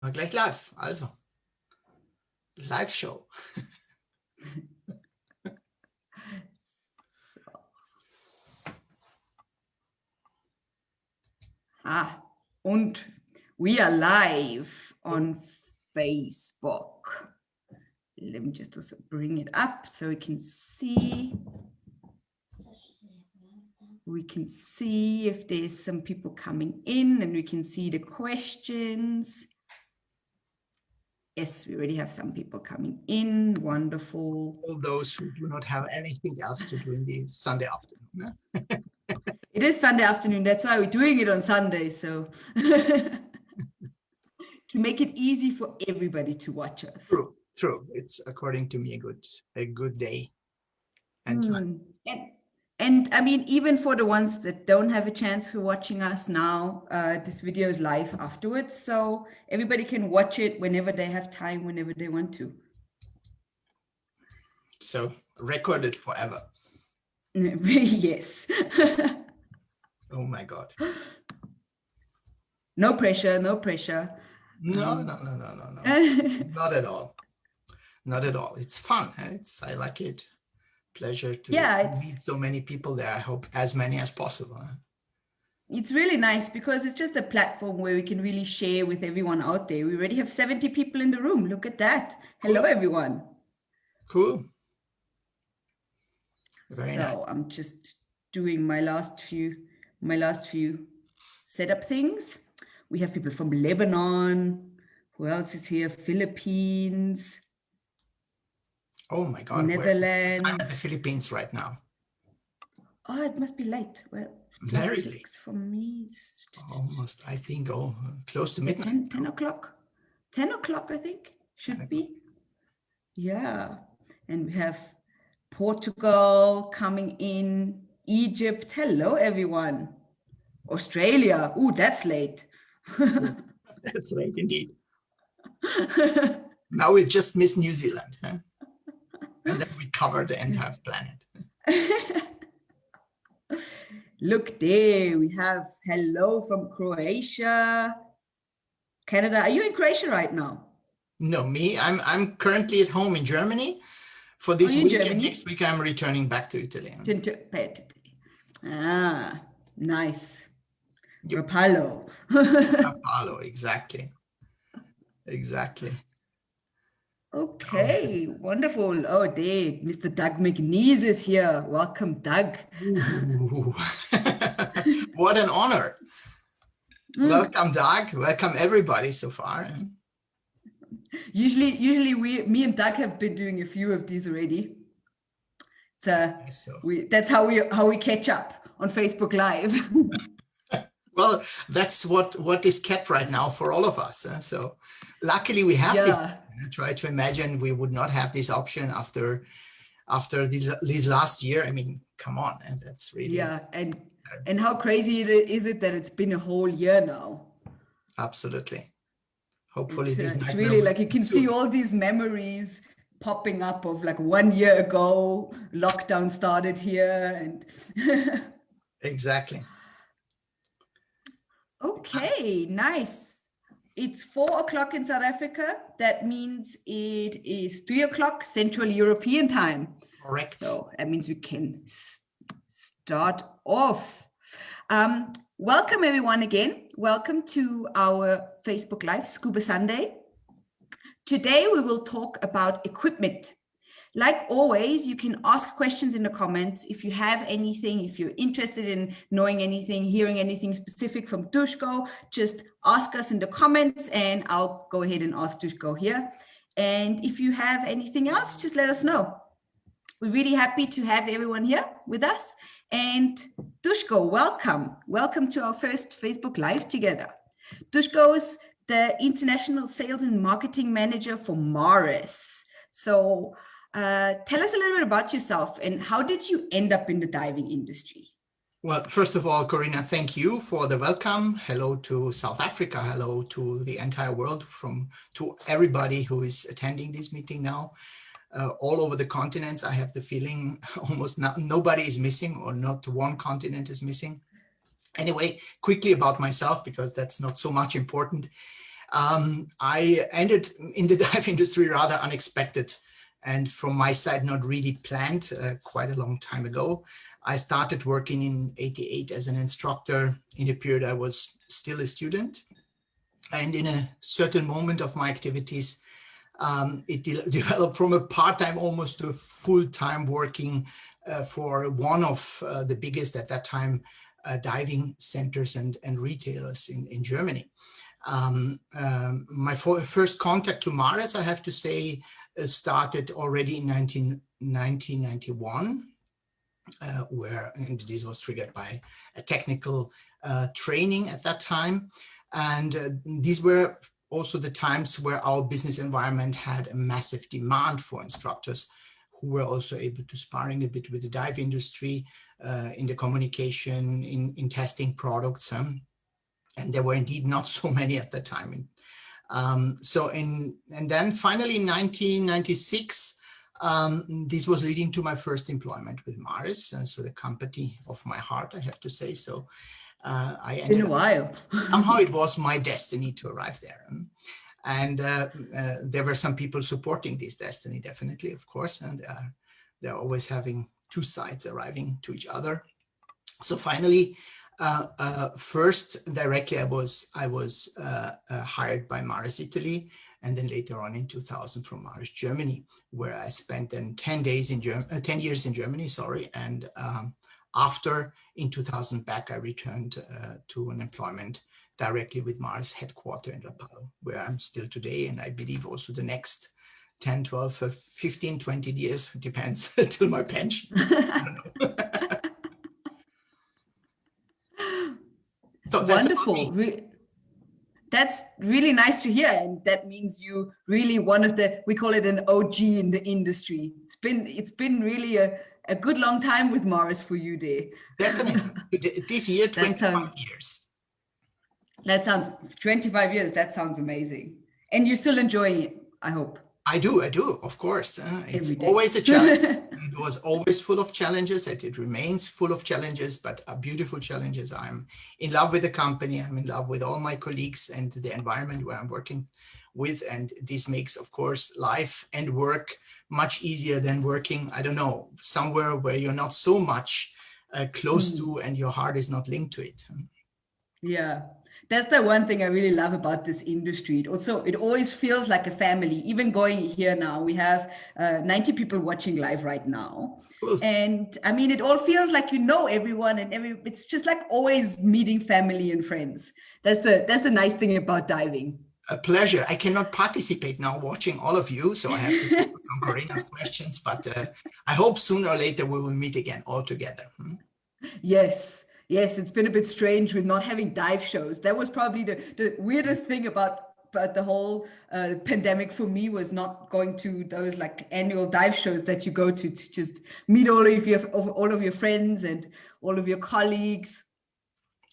Gleich live, also. Live-Show. Und we are live on Facebook. Let me just also bring it up so we can see. We can see if there's some people coming in and we can see the questions. Yes, we already have some people coming in. Wonderful. All those who do not have anything else to do in the Sunday afternoon. It is Sunday afternoon. That's why we're doing it on Sunday. So to make it easy for everybody to watch us. True. It's according to me a good day and time. And I mean, even for the ones that don't have a chance for watching us now, this video is live afterwards. So everybody can watch it whenever they have time, whenever they want to. So recorded forever. Yes. Oh my God. No pressure, no pressure. No. Not at all. Not at all. It's fun. I like it. Pleasure to meet so many people there. I hope as many as possible. It's really nice because it's just a platform where we can really share with everyone out there. We already have 70 people in the room. Look at that. Hello, everyone. Cool. Very nice. So I'm just doing my last few setup things. We have people from Lebanon. Who else is here? Philippines. Oh my God. Netherlands. I'm at the Philippines right now. Oh, it must be late. Well, very late for me. Almost, I think, close to midnight. 10 o'clock. 10 o'clock, I think, should be. Yeah. And we have Portugal coming in, Egypt. Hello, everyone. Australia. Ooh, that's late. That's late indeed. Now we just miss New Zealand. Huh? And then we cover the entire planet. Look there, we have hello from Croatia. Canada, are you in Croatia right now? No, me, I'm currently at home in Germany. For this week and next week, I'm returning back to Italy. Ah, nice. Rapallo. Rapallo, exactly. Okay, wonderful. Oh, there, Mr. Doug McNeese is here. Welcome, Doug. What an honor. Welcome, Doug. Welcome, everybody so far. Usually me and Doug have been doing a few of these already. So that's how we catch up on Facebook Live. Well, that's what is kept right now for all of us. So luckily we have this. I try to imagine we would not have this option after this last year. I mean, come on, and that's really and how crazy is it that it's been a whole year now? Absolutely. Hopefully it's really like you can see all these memories popping up of like 1 year ago, lockdown started here and exactly. Okay, nice. It's 4 o'clock in South Africa. That means it is 3 o'clock Central European time. Correct. So that means we can start off. Welcome everyone again. Welcome to our Facebook Live, Scuba Sunday. Today we will talk about equipment. Like always, you can ask questions in the comments. If you have anything, if you're interested in knowing anything, hearing anything specific from Dushko, just ask us in the comments and I'll go ahead and ask Dushko here. And if you have anything else, just let us know. We're really happy to have everyone here with us. And Dushko, welcome. Welcome to our first Facebook Live together. Dushko is the International Sales and Marketing Manager for Maris. So tell us a little bit about yourself and how did you end up in the diving industry? Well, first of all, Corinna, thank you for the welcome. Hello to South Africa. Hello to the entire world, to everybody who is attending this meeting now. All over the continents, I have the feeling almost nobody is missing, or not one continent is missing. Anyway, quickly about myself, because that's not so much important. I ended in the dive industry rather unexpected, and from my side, not really planned. Quite a long time ago, I started working in '88 as an instructor. In a period, I was still a student, and in a certain moment of my activities, it developed from a part-time almost to a full-time working for one of the biggest at that time diving centers and retailers in Germany. My first contact to Maris, I have to say, started already in 1991, where this was triggered by a technical training at that time. And these were also the times where our business environment had a massive demand for instructors who were also able to sparring a bit with the dive industry in the communication, in testing products. And there were indeed not so many at the time. And then finally in 1996, this was leading to my first employment with Maris, so the company of my heart, I have to say. So I ended in a while. somehow it was my destiny to arrive there. And there were some people supporting this destiny, definitely, of course, and they're always having two sides arriving to each other. So finally, first directly, I was hired by Maris Italy, and then later on in 2000 from Maris Germany, where I spent then 10 years in Germany, sorry, and after in 2000 back, I returned to an employment directly with Maris headquarters in Rapallo, where I'm still today, and I believe also the next 10, 12, 15, 20 years, depends, till my pension. I don't know. So that's Wonderful. That's really nice to hear, and that means you really one of the, we call it an OG in the industry. It's been really a good long time with Maris for you there. Definitely. This year, 25 years. That sounds 25 years. That sounds amazing. And you're still enjoying it, I hope. I do, of course. It's always a challenge. It was always full of challenges, and it remains full of challenges, but beautiful challenges. I'm in love with the company. I'm in love with all my colleagues and the environment where I'm working with. And this makes, of course, life and work much easier than working, I don't know, somewhere where you're not so much close to and your heart is not linked to it. Yeah. That's the one thing I really love about this industry. It always feels like a family. Even going here now, we have 90 people watching live right now. Cool. And I mean, it all feels like you know everyone, and it's just like always meeting family and friends. That's the nice thing about diving. A pleasure. I cannot participate now watching all of you, so I have to focus on Corinna's questions, but I hope sooner or later we will meet again all together. Yes. Yes, it's been a bit strange with not having dive shows. That was probably the weirdest thing about the whole pandemic for me, was not going to those like annual dive shows that you go to just meet all of your friends and all of your colleagues.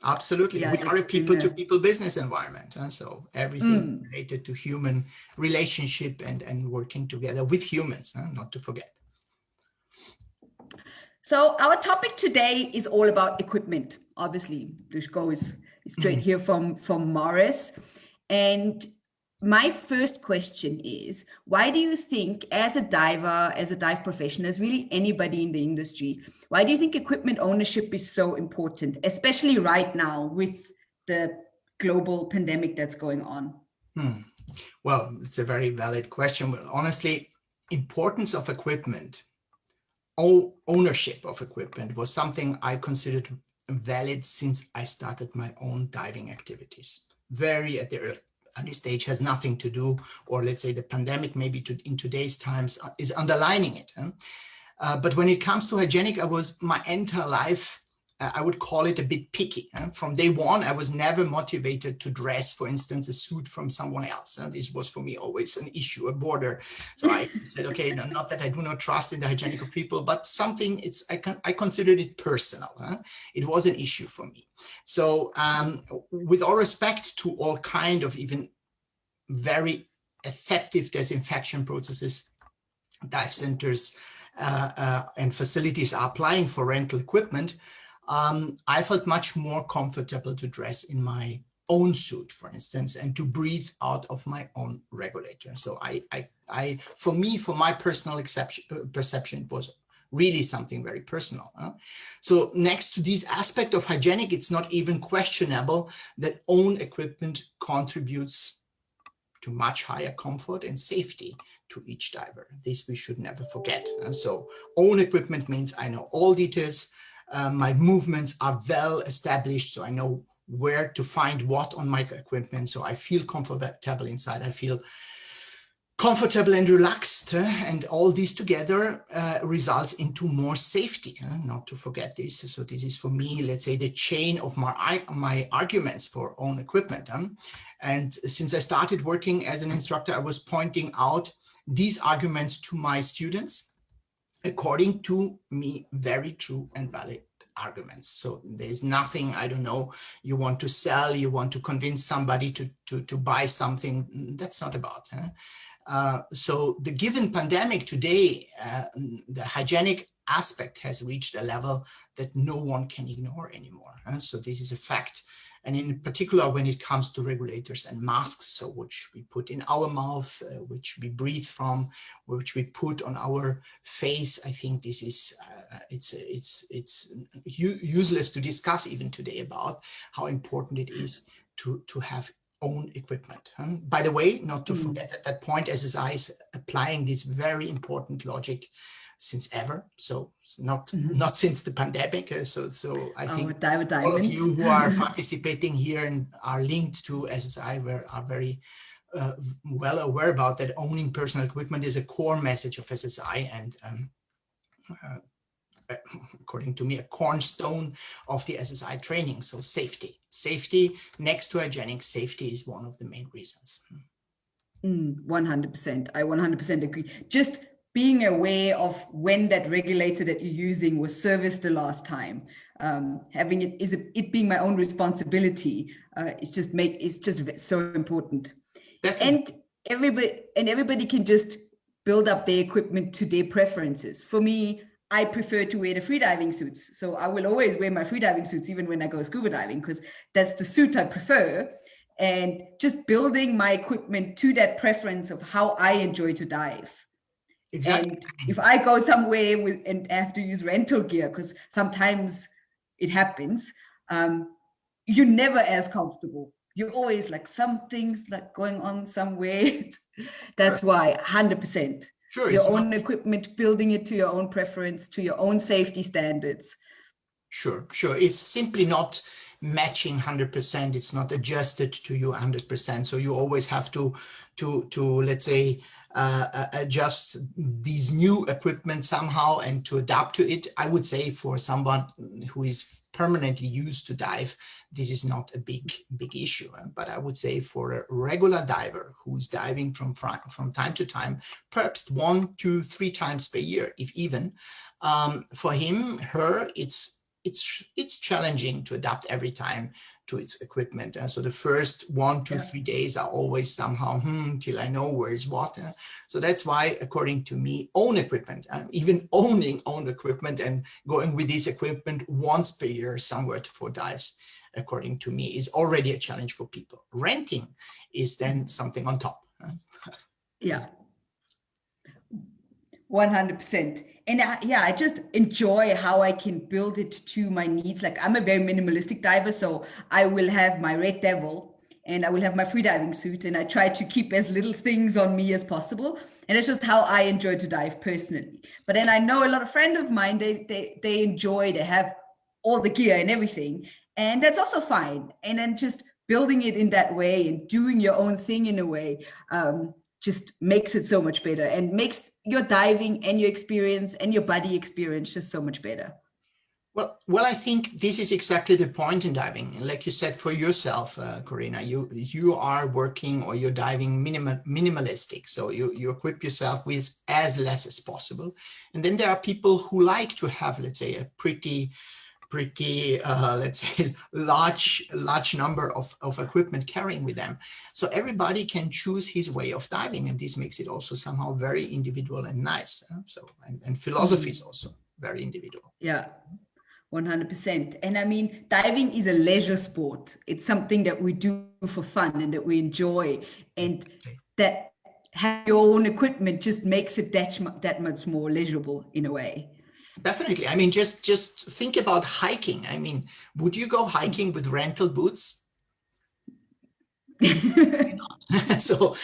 Absolutely. Yeah, we are a people-to-people business environment. So everything related to human relationship and working together with humans, not to forget. So our topic today is all about equipment. Obviously, this goes straight here from Maris. And my first question is, why do you think, as a diver, as a dive professional, as really anybody in the industry, why do you think equipment ownership is so important, especially right now with the global pandemic that's going on? Well, it's a very valid question. Well, honestly, importance of equipment, ownership of equipment was something I considered valid since I started my own diving activities. Very at the early stage, has nothing to do, or let's say the pandemic maybe in today's times is underlining it. But when it comes to hygienic, I was my entire life, I would call it a bit picky. From day one, I was never motivated to dress, for instance, a suit from someone else. This was for me always an issue, a border. So I said, okay, not that I do not trust in the hygienic of people, but something I considered it personal. It was an issue for me. So with all respect to all kind of even very effective disinfection processes, dive centers and facilities are applying for rental equipment, I felt much more comfortable to dress in my own suit, for instance, and to breathe out of my own regulator. So for me, for my personal perception, it was really something very personal. So next to this aspect of hygienic, it's not even questionable that own equipment contributes to much higher comfort and safety to each diver. This we should never forget. So own equipment means I know all details. My movements are well established, so I know where to find what on my equipment. So I feel comfortable inside. I feel comfortable and relaxed, and all this together results into more safety, not to forget this. So this is for me, let's say, the chain of my arguments for own equipment. And since I started working as an instructor, I was pointing out these arguments to my students, according to me, very true and valid arguments. So there's nothing, I don't know, you want to sell, you want to convince somebody to buy something. That's not about. So the given pandemic today, the hygienic aspect has reached a level that no one can ignore anymore. So this is a fact. And in particular, when it comes to regulators and masks, so which we put in our mouth, which we breathe from, which we put on our face, I think this is, it's useless to discuss even today about how important it is to have own equipment. By the way, not to forget at that point, SSI is applying this very important logic since ever. So it's not since the pandemic. So I think all of you who are participating here and are linked to SSI are very well aware about that. Owning personal equipment is a core message of SSI, and according to me, a cornerstone of the SSI training. So safety next to hygienic, safety is one of the main reasons. 100%. I 100% agree. Just being aware of when that regulator that you're using was serviced the last time, having it being my own responsibility, it's just so important. Definitely. And everybody can just build up their equipment to their preferences. For me, I prefer to wear the freediving suits. So I will always wear my freediving suits, even when I go scuba diving, because that's the suit I prefer. And just building my equipment to that preference of how I enjoy to dive. Exactly. And if I go somewhere and have to use rental gear, because sometimes it happens, you're never as comfortable. You're always like something's like going on somewhere. That's why 100%. Sure, your own equipment, building it to your own preference, to your own safety standards. Sure. It's simply not matching 100%. It's not adjusted to you 100%. So you always have to let's say, adjust these new equipment somehow and to adapt to it. I would say for someone who is permanently used to dive, this is not a big issue. But I would say for a regular diver who's diving from time to time, perhaps 1, 2, 3 times per year, if even, for him, her, it's challenging to adapt every time to its equipment. And so the first 1, 2, 3 days are always somehow, till I know where is what. So that's why, according to me, own equipment, even owning own equipment and going with this equipment once per year somewhere for dives, according to me, is already a challenge for people. Renting is then something on top. Yeah. 100%. And I just enjoy how I can build it to my needs. Like I'm a very minimalistic diver, so I will have my Red Devil and I will have my freediving suit, and I try to keep as little things on me as possible. And it's just how I enjoy to dive personally. But then I know a lot of friends of mine, they have all the gear and everything, and that's also fine. And then just building it in that way and doing your own thing in a way, just makes it so much better and makes your diving and your experience and your body experience just so much better. Well, I think this is exactly the point in diving. Like you said, for yourself, Corinna, you are working or you're diving minimalistic. So you equip yourself with as less as possible. And then there are people who like to have, let's say, a pretty let's say large number of equipment carrying with them. So everybody can choose his way of diving, and this makes it also somehow very individual and nice. So and philosophy is also very individual. Yeah, 100%. And I mean, diving is a leisure sport. It's something that we do for fun and that we enjoy. And Exactly. that having your own equipment just makes it that much more leisure in a way. Definitely. I mean, just think about hiking. I mean, would you go hiking with rental boots? So,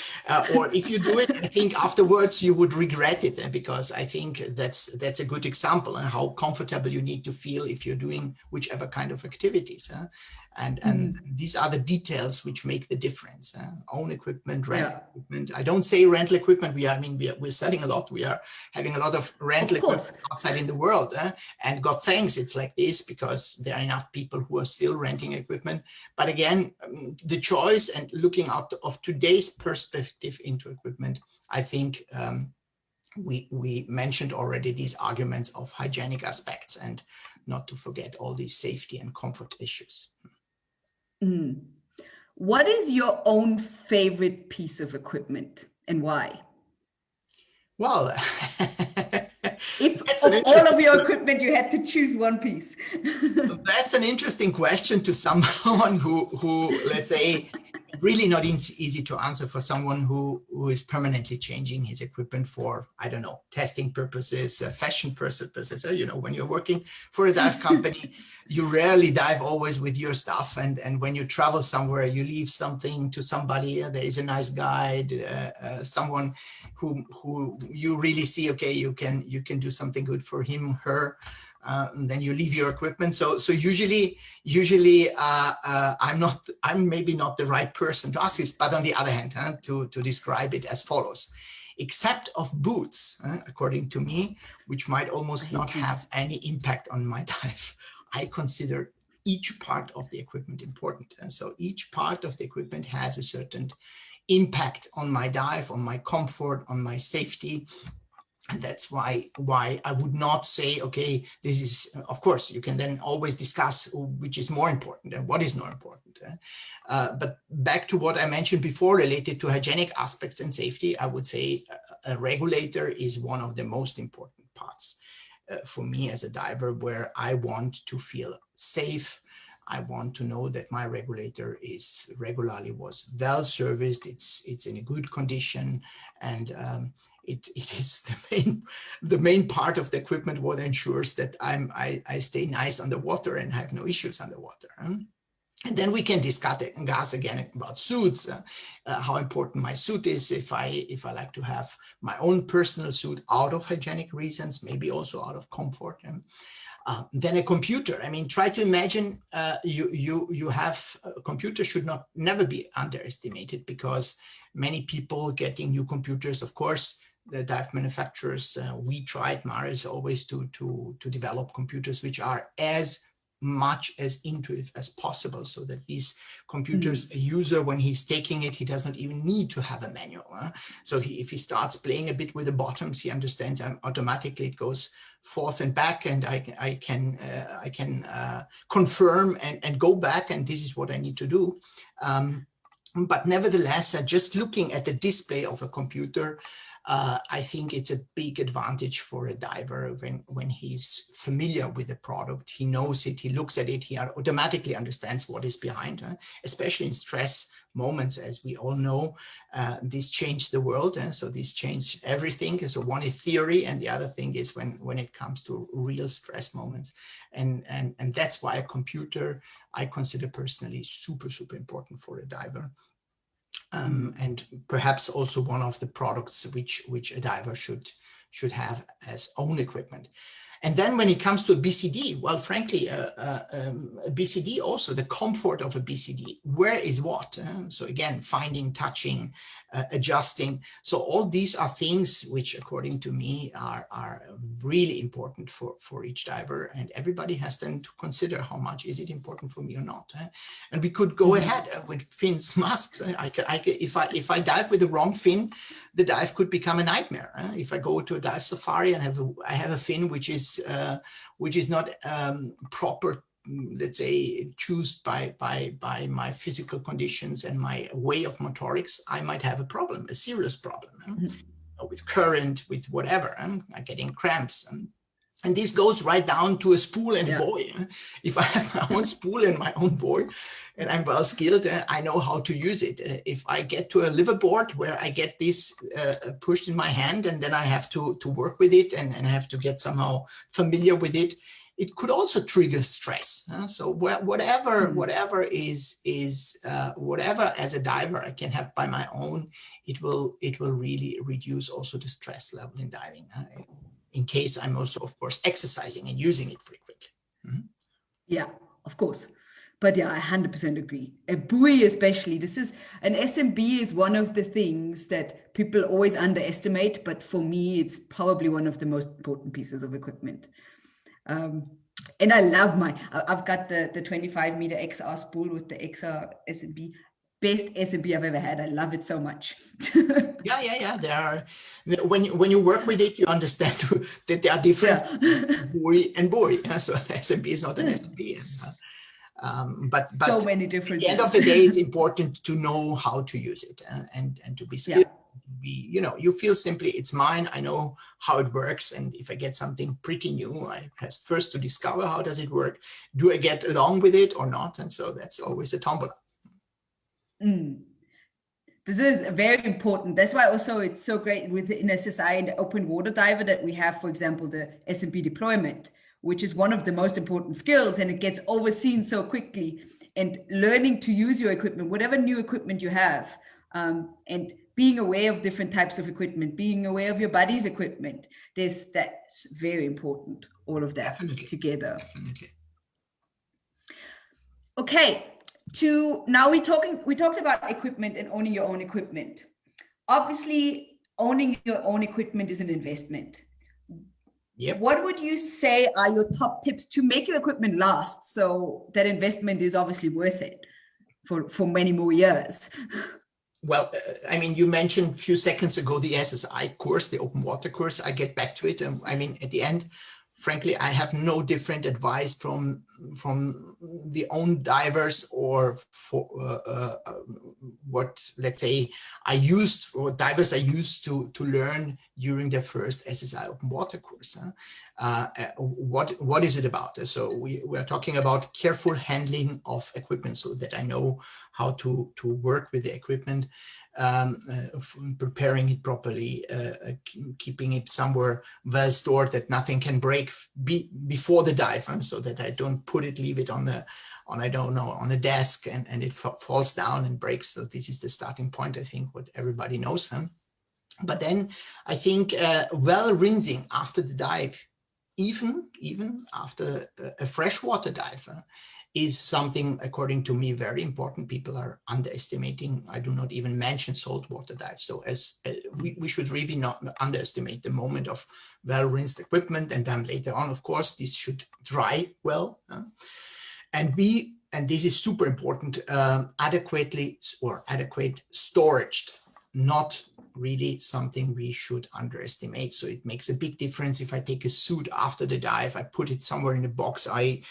or if you do it, I think afterwards you would regret it, because I think that's a good example and how comfortable you need to feel if you're doing whichever kind of activities. And these are the details which make the difference. Own equipment, rental Yeah, equipment. I don't say rental equipment. We're selling a lot. We are having a lot of rental of equipment course. outside in the world. And God thanks it's like this, because there are enough people who are still renting equipment. But again, the choice and looking out of today's perspective into equipment, I think we mentioned already these arguments of hygienic aspects, and not to forget all these safety and comfort issues. Mm. What is your own favorite piece of equipment and why? Well, If that's an of all interesting of your equipment you had to choose one piece. That's an interesting question to someone who let's say, really not easy to answer for someone who is permanently changing his equipment for, I don't know, testing purposes, fashion purposes. You know, when you're working for a dive company, you rarely dive always with your stuff. And when you travel somewhere, you leave something to somebody. There is a nice guide, someone who you really see, okay, you can do something good for him, her. And then you leave your equipment. So usually I'm maybe not the right person to ask this, but on the other hand, to describe it as follows. Except of boots, according to me, which might I almost not hate have boots. any impact on my dive, I consider each part of the equipment important. And so each part of the equipment has a certain impact on my dive, on my comfort, on my safety. And that's why I would not say, okay, this is, of course, you can then always discuss which is more important and what is not important. But back to what I mentioned before related to hygienic aspects and safety, I would say a regulator is one of the most important parts for me as a diver, where I want to feel safe. I want to know that my regulator is regularly was well serviced. It's in a good condition, and it is the main part of the equipment what ensures that I stay nice underwater and have no issues underwater. And then we can discuss again about suits, how important my suit is. If I like to have my own personal suit out of hygienic reasons, maybe also out of comfort. And then a computer. I mean, try to imagine you have a computer should never be underestimated, because many people getting new computers, of course, the dive manufacturers, we tried, Maris, always to develop computers which are as much as intuitive as possible, so that these computers, a user, when he's taking it, he does not even need to have a manual. So if he starts playing a bit with the bottoms, he understands automatically it goes forth and back, and I can confirm and go back, and this is what I need to do. But nevertheless, just looking at the display of a computer, I think it's a big advantage for a diver when he's familiar with the product. He knows it, he looks at it, he automatically understands what is behind, especially in stress moments, as we all know. This changed the world, so this changed everything. So one is theory, and the other thing is when it comes to real stress moments. And that's why a computer, I consider personally super important for a diver. And perhaps also one of the products which a diver should have as own equipment. And then when it comes to a BCD, well, frankly, a BCD also, the comfort of a BCD, where is what? So again, finding, touching, adjusting. So all these are things which, according to me, are really important for each diver. And everybody has then to consider how much is it important for me or not. And we could go ahead with fins, masks. If I dive with the wrong fin, the dive could become a nightmare. If I go to a dive safari and I have a fin which is not proper, let's say, chosen by my physical conditions and my way of motorics, I might have a problem, a serious problem with current, with whatever. I'm getting cramps. And this goes right down to a spool and a buoy. If I have my own spool and my own buoy, and I'm well skilled, I know how to use it. If I get to a liveaboard where I get this pushed in my hand, and then I have to work with it and have to get somehow familiar with it, it could also trigger stress. So whatever as a diver I can have by my own, it will really reduce also the stress level in diving. In case I'm also, of course, exercising and using it frequently. Mm-hmm. Yeah, of course. But yeah, I 100% agree. A buoy especially, an SMB is one of the things that people always underestimate, but for me, it's probably one of the most important pieces of equipment. And I love I've got the 25 meter XR spool with the XR SMB. Best SMB I've ever had. I love it so much. Yeah. There are, when you work with it, you understand that there are different buoy and buoy. So SMB is not an SMB. But so many different. At the end of the day, it's important to know how to use it and to be skilled. You feel simply it's mine. I know how it works, and if I get something pretty new, I have first to discover how does it work. Do I get along with it or not? And so that's always a tombola. This is very important. That's why also it's so great within SSI and the open water diver that we have, for example, the S&P deployment, which is one of the most important skills, and it gets overseen so quickly. And learning to use your equipment, whatever new equipment you have, and being aware of different types of equipment, being aware of your buddy's equipment, that's very important. All of that together. Definitely. Okay. Now we talked about equipment and owning your own equipment. Obviously, owning your own equipment is an investment. Yep. What would you say are your top tips to make your equipment last, so that investment is obviously worth it for many more years? Well, I mean, you mentioned a few seconds ago the SSI course, the open water course. I get back to it. I mean, at the end, frankly, I have no different advice from the own divers or for what, let's say, divers I used to learn during their first SSI open water course. What is it about? So we are talking about careful handling of equipment, so that I know how to work with the equipment, preparing it properly, keeping it somewhere well stored that nothing can break before the dive, so that I don't leave it on a desk and it falls down and breaks. So this is the starting point, I think, what everybody knows. But then I think well rinsing after the dive, even after a freshwater dive, is something, according to me, very important. People are underestimating. I do not even mention saltwater dives. So we should really not underestimate the moment of well-rinsed equipment. And then later on, of course, this should dry well. And this is super important, adequate storage, not really something we should underestimate. So it makes a big difference if I take a suit after the dive, I put it somewhere in a box, I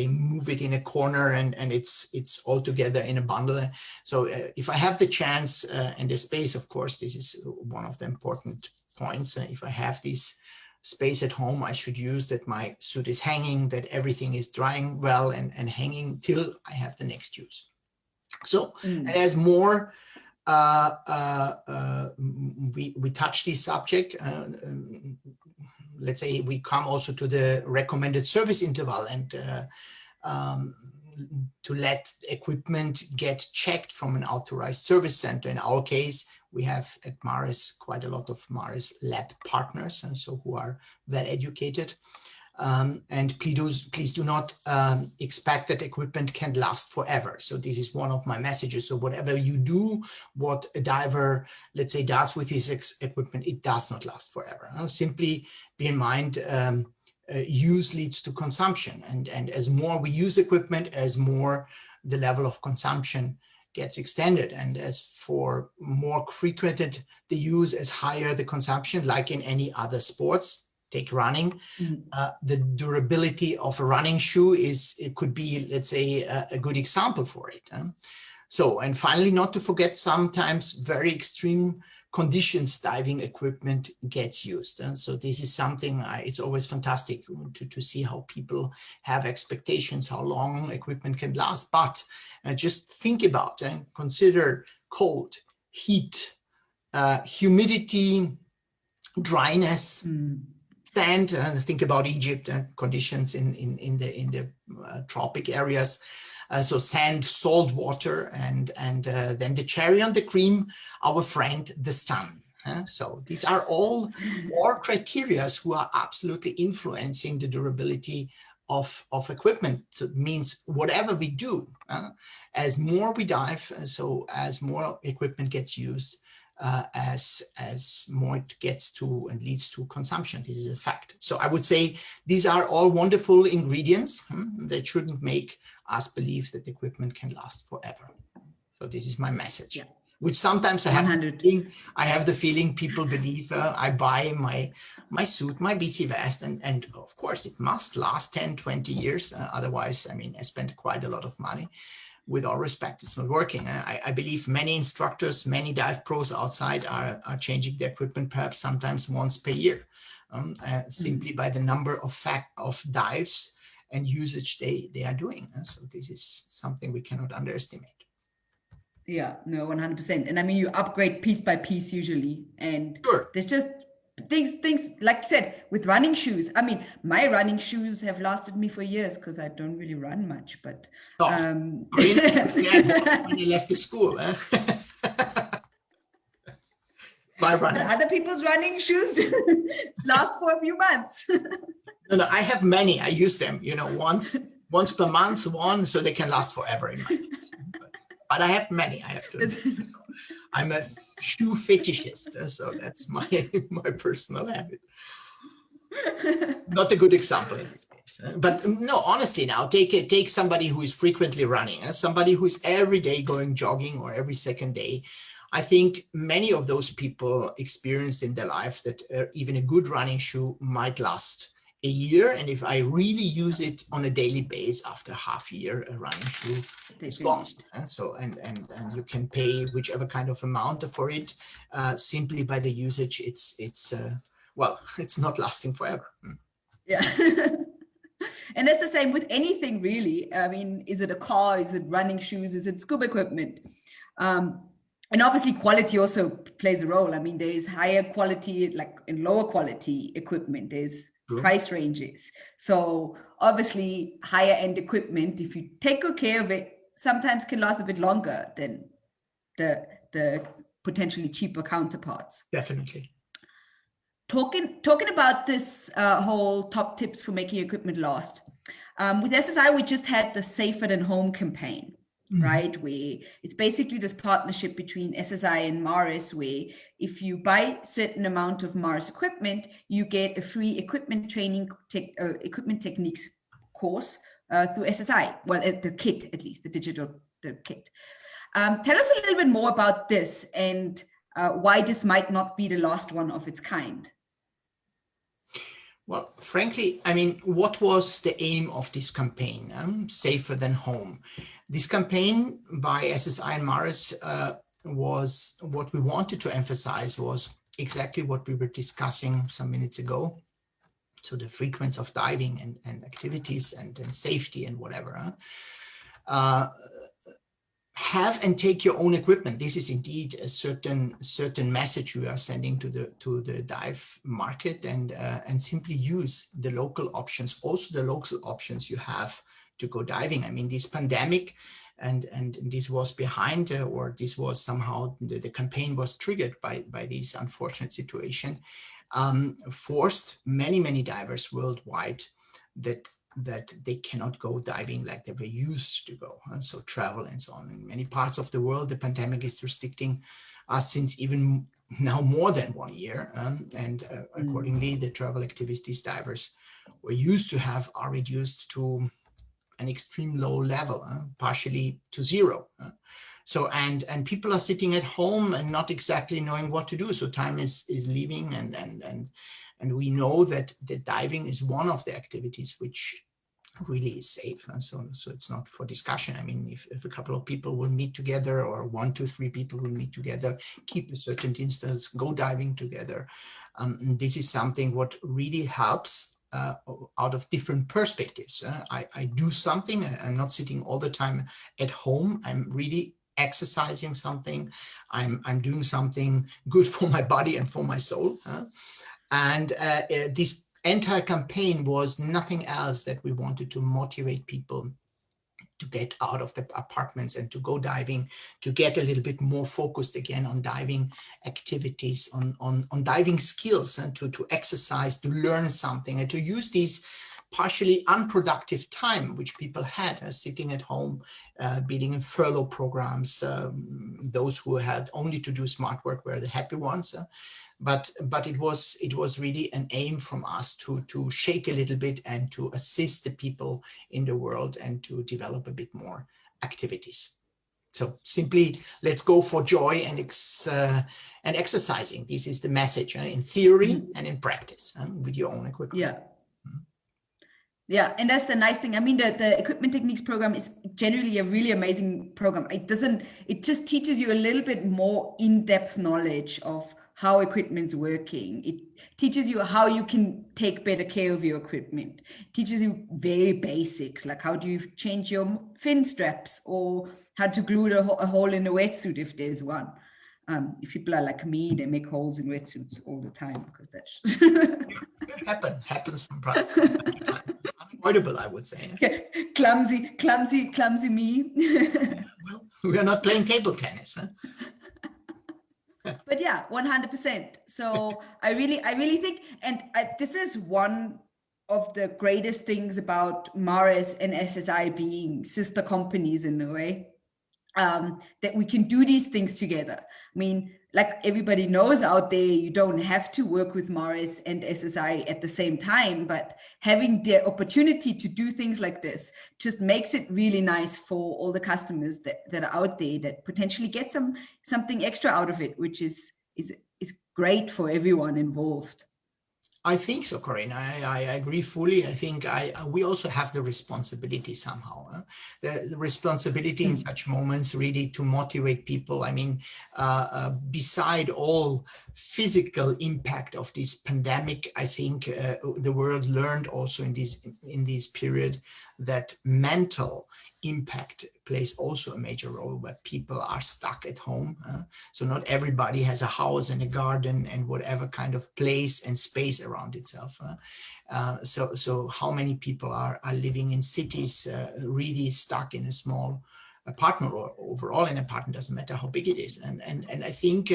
move it in a corner, and it's all together in a bundle. So if I have the chance and the space, of course, this is one of the important points. If I have this space at home, I should use that my suit is hanging, that everything is drying well and hanging till I have the next use. So as more we touch this subject, let's say we come also to the recommended service interval, and to let equipment get checked from an authorized service center. In our case, we have at Maris quite a lot of Maris lab partners, and so who are well educated. And please do not expect that equipment can last forever. So this is one of my messages. So whatever you do, what a diver, let's say, does with his equipment, it does not last forever. Simply be in mind, use leads to consumption. And as more we use equipment, as more the level of consumption gets extended. And as for more frequented the use, as higher the consumption, like in any other sports. Take running, the durability of a running shoe it could be, let's say, a good example for it. So, and finally, not to forget, sometimes very extreme conditions diving equipment gets used. And so this is something, it's always fantastic to see how people have expectations, how long equipment can last. But just think about and consider cold, heat, humidity, dryness, sand. Think about Egypt conditions in the tropic areas. So sand, salt water, and then the cherry on the cream, our friend, the sun. So these are all criteria who are absolutely influencing the durability of equipment. So it means whatever we do, as more we dive, so as more equipment gets used, as more it gets to and leads to consumption. This is a fact. So I would say these are all wonderful ingredients that shouldn't make us believe that equipment can last forever. So this is my message, which sometimes I have the feeling people believe I buy my suit, my BC vest, and of course it must last 10, 20 years. Otherwise, I mean, I spent quite a lot of money. With all respect, it's not working. I believe many instructors, many dive pros outside are changing their equipment perhaps sometimes once per year, simply by the number of dives and usage they are doing. So this is something we cannot underestimate. Yeah, no, 100%. And I mean, you upgrade piece by piece usually. And there's just things like you said, with running shoes. I mean, my running shoes have lasted me for years because I don't really run much, but when you left the school. But other people's running shoes last for a few months. No, I have many. I use them, once per month, so they can last forever in my case. But I have many, I have to admit. So I'm a shoe fetishist, so that's my personal habit. Not a good example in this case. But no, honestly now, take somebody who is frequently running, somebody who is every day going jogging or every second day. I think many of those people experienced in their life that even a good running shoe might last a year, and if I really use it on a daily basis, after half a year, a running shoe is gone. So and you can pay whichever kind of amount for it, simply by the usage. It's not lasting forever. Yeah. And that's the same with anything really. I mean, is it a car? Is it running shoes? Is it scuba equipment? And obviously quality also plays a role. I mean, there's higher quality, like in lower quality equipment, there's price ranges. So obviously higher end equipment, if you take good care of it, sometimes can last a bit longer than the potentially cheaper counterparts. Definitely. Talking about this whole top tips for making equipment last. With SSI, we just had the Safer Than Home campaign. Right, where it's basically this partnership between SSI and Maris, where if you buy a certain amount of Maris equipment, you get a free equipment training, equipment techniques course through SSI. Well, the kit, at least the kit. Tell us a little bit more about this and why this might not be the last one of its kind. Well, frankly, I mean, what was the aim of this campaign? Safer Than Home. This campaign by SSI and Maris was what we wanted to emphasize was exactly what we were discussing some minutes ago. So the frequency of diving and activities and safety and whatever. Have and take your own equipment. This is indeed a certain message we are sending to the dive market, and simply use the local options, also the local options you have to go diving. I mean, this pandemic and this was behind, or this was somehow the campaign was triggered by this unfortunate situation, forced many divers worldwide that they cannot go diving like they were used to go. And so travel and so on. In many parts of the world, the pandemic is restricting us since even now more than 1 year. Accordingly, the travel activities divers were used to have are reduced to an extreme low level, partially to zero. So, and people are sitting at home and not exactly knowing what to do. So time is leaving, and we know that the diving is one of the activities which really is safe. And so it's not for discussion. I mean, if a couple of people will meet together, or 1, 2, 3 people will meet together, keep a certain distance, go diving together. This is something what really helps out of different perspectives. I do something, I'm not sitting all the time at home. I'm really exercising something. I'm doing something good for my body and for my soul. And this entire campaign was nothing else that we wanted to motivate people to get out of the apartments and to go diving, to get a little bit more focused again on diving activities, on diving skills, and to exercise, to learn something, and to use these partially unproductive time which people had sitting at home, being in furlough programs. Those who had only to do smart work were the happy ones. But it was really an aim from us to shake a little bit and to assist the people in the world and to develop a bit more activities. So simply, let's go for joy and exercising. This is the message in theory and in practice with your own equipment. Yeah. Yeah, and that's the nice thing. I mean, the Equipment Techniques program is generally a really amazing program. It just teaches you a little bit more in-depth knowledge of how equipment's working. It teaches you how you can take better care of your equipment. It teaches you very basics, like how do you change your fin straps, or how to glue a hole in a wetsuit if there's one. If people are like me, they make holes in wetsuits all the time, because that's happens from time to time. Unavoidable, I would say. Clumsy me. Well, we are not playing table tennis. But yeah, 100%. So I really think, and this is one of the greatest things about Maris and SSI being sister companies in a way, that we can do these things together. I mean, like everybody knows out there, you don't have to work with Maris and SSI at the same time, but having the opportunity to do things like this just makes it really nice for all the customers that are out there that potentially get something extra out of it, which is great for everyone involved. I think so, Corinna. I agree fully. I think we also have the responsibility somehow. The responsibility in such moments really to motivate people. I mean, beside all physical impact of this pandemic, I think the world learned also in this period that mental impact plays also a major role, where people are stuck at home. So not everybody has a house and a garden and whatever kind of place and space around itself. So how many people are living in cities, really stuck in a small apartment, or overall in an apartment, doesn't matter how big it is. And I think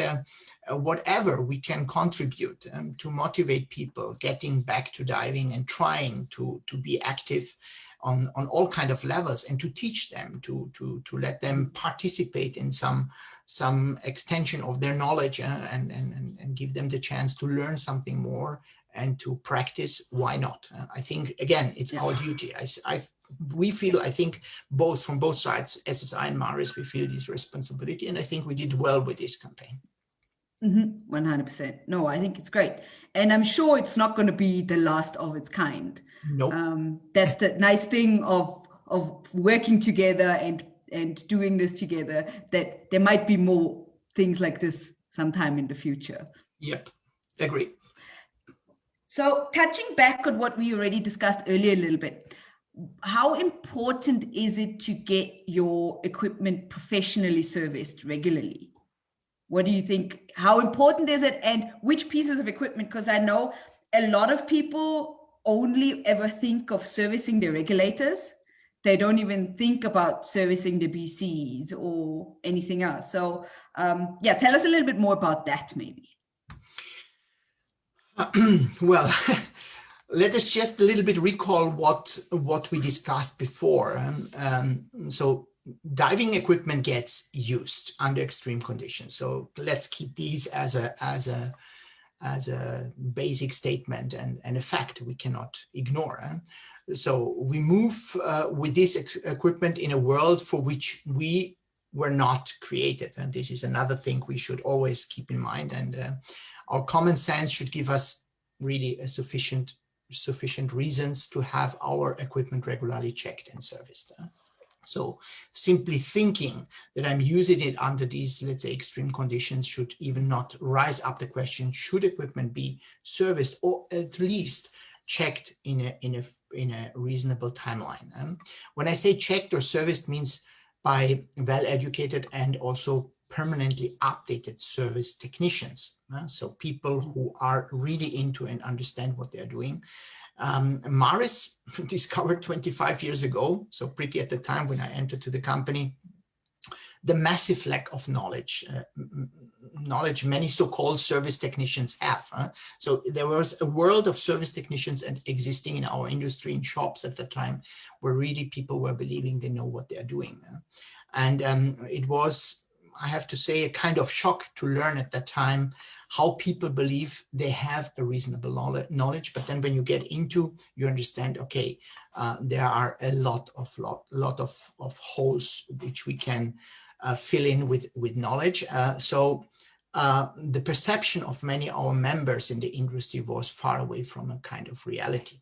whatever we can contribute to motivate people getting back to diving and trying to be active on all kind of levels, and to teach them, to let them participate in some extension of their knowledge, and give them the chance to learn something more and to practice, why not? I think, again, it's our duty. We feel, I think, from both sides, SSI and Maris, we feel this responsibility, and I think we did well with this campaign. 100%. No, I think it's great. And I'm sure it's not going to be the last of its kind. Nope. That's the nice thing of working together and doing this together, that there might be more things like this sometime in the future. Yep, agree. So touching back on what we already discussed earlier a little bit, how important is it to get your equipment professionally serviced regularly? What do you think? How important is it, and which pieces of equipment? Because I know a lot of people only ever think of servicing the regulators. They don't even think about servicing the BCs or anything else. So yeah, tell us a little bit more about that, maybe. Well, let us just a little bit recall what we discussed before. So diving equipment gets used under extreme conditions. So let's keep these as a basic statement and a fact we cannot ignore. So we move with this equipment in a world for which we were not created. And this is another thing we should always keep in mind. And our common sense should give us really a sufficient sufficient reasons to have our equipment regularly checked and serviced. So simply thinking that I'm using it under these, let's say, extreme conditions should even not rise up the question, should equipment be serviced or at least checked in a reasonable timeline? When I say checked or serviced, means by well-educated and also permanently updated service technicians. So people who are really into and understand what they're doing. Maris discovered 25 years ago, so pretty at the time when I entered to the company, the massive lack of knowledge many so-called service technicians have. So there was a world of service technicians and existing in our industry, in shops at the time, where really people were believing they know what they're doing. And it was, I have to say, a kind of shock to learn at that time how people believe they have a reasonable knowledge, but then when you get into, you understand, okay, there are a lot of holes which we can fill in with knowledge. So the perception of many of our members in the industry was far away from a kind of reality.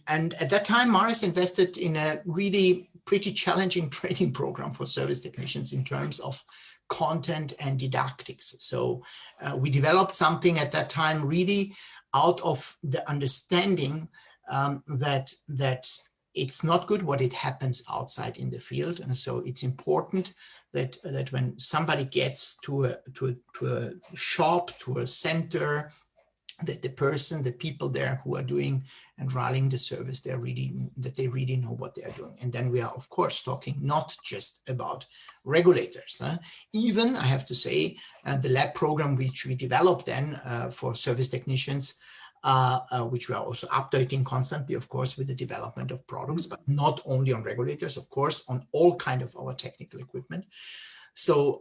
And at that time, Maris invested in a really pretty challenging training program for service technicians in terms of content and didactics. So we developed something at that time really out of the understanding that it's not good what it happens outside in the field. And so it's important that when somebody gets to a shop, to a center, that the people there who are doing and running the service, they really know what they are doing. And then we are, of course, talking not just about regulators. Even, I have to say, the lab program which we developed then for service technicians, which we are also updating constantly, of course, with the development of products, but not only on regulators, of course, on all kind of our technical equipment. So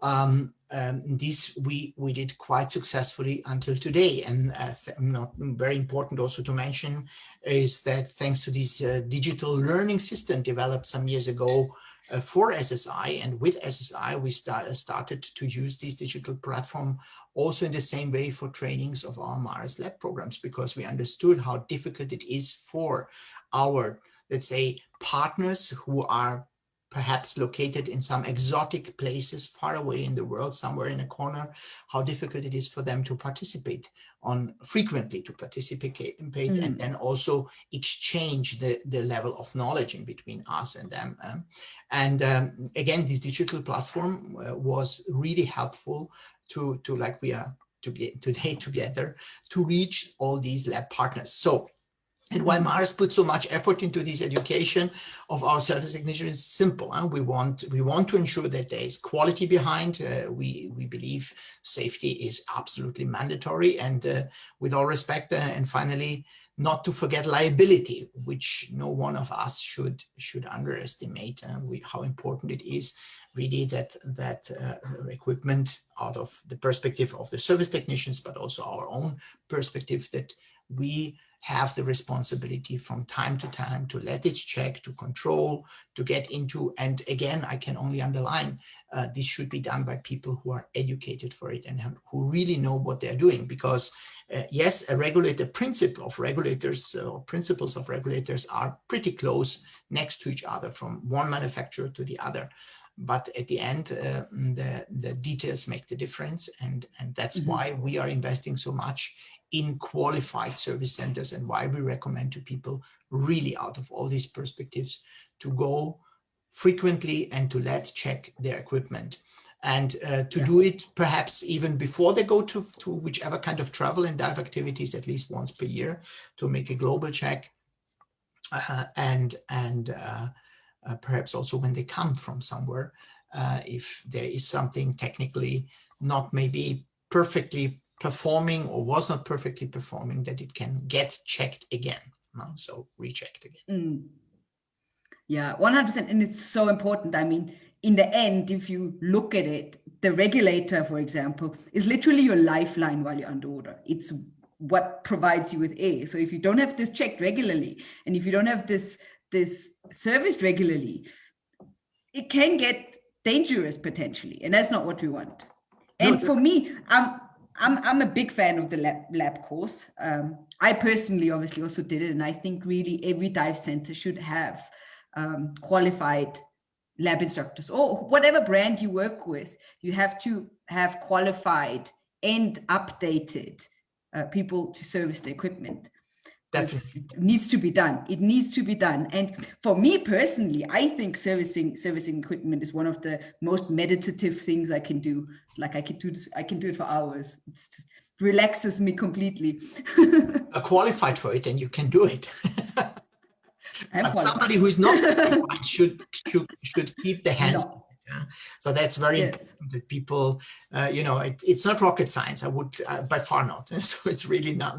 this we did quite successfully until today. And not very important also to mention is that thanks to this digital learning system developed some years ago for SSI, and with SSI we started to use this digital platform also in the same way for trainings of our Maris lab programs, because we understood how difficult it is for our, let's say, partners who are perhaps located in some exotic places far away in the world, somewhere in a corner, how difficult it is for them to participate frequently and then also exchange the level of knowledge in between us and them. Again, this digital platform was really helpful to like we are today together, to reach all these lab partners. So, and why Maris put so much effort into this education of our service technicians is simple. We want to ensure that there is quality behind. We believe safety is absolutely mandatory, and with all respect, and finally, not to forget liability, which no one of us should underestimate. How important it is really that equipment, out of the perspective of the service technicians, but also our own perspective, that we have the responsibility from time to time to let it check, to control, to get into. And again, I can only underline, this should be done by people who are educated for it and who really know what they're doing. Because yes, the principle of regulators or principles of regulators are pretty close next to each other from one manufacturer to the other. But at the end, the details make the difference. And that's why we are investing so much in qualified service centers, and why we recommend to people really out of all these perspectives to go frequently and to let check their equipment, and to do it perhaps even before they go to whichever kind of travel and dive activities, at least once per year, to make a global check, and perhaps also when they come from somewhere, if there is something technically not maybe perfectly performing or was not perfectly performing, that it can get checked again. So rechecked again. Yeah, 100%. And it's so important. I mean, in the end, if you look at it, the regulator, for example, is literally your lifeline while you're underwater. It's what provides you with air. So if you don't have this checked regularly, and if you don't have this serviced regularly, it can get dangerous potentially. And that's not what we want. And for me, I'm a big fan of the lab course. I personally obviously also did it, and I think really every dive center should have qualified lab instructors, or whatever brand you work with. You have to have qualified and updated people to service the equipment. Definitely. It needs to be done. It needs to be done. And for me personally, I think servicing equipment is one of the most meditative things I can do. Like I can do this, I can do it for hours. It relaxes me completely. Qualified for it, and you can do it. But somebody who is not qualified should keep the hands on it. Yeah? So that's very important that people, it's not rocket science. I would by far not. So it's really not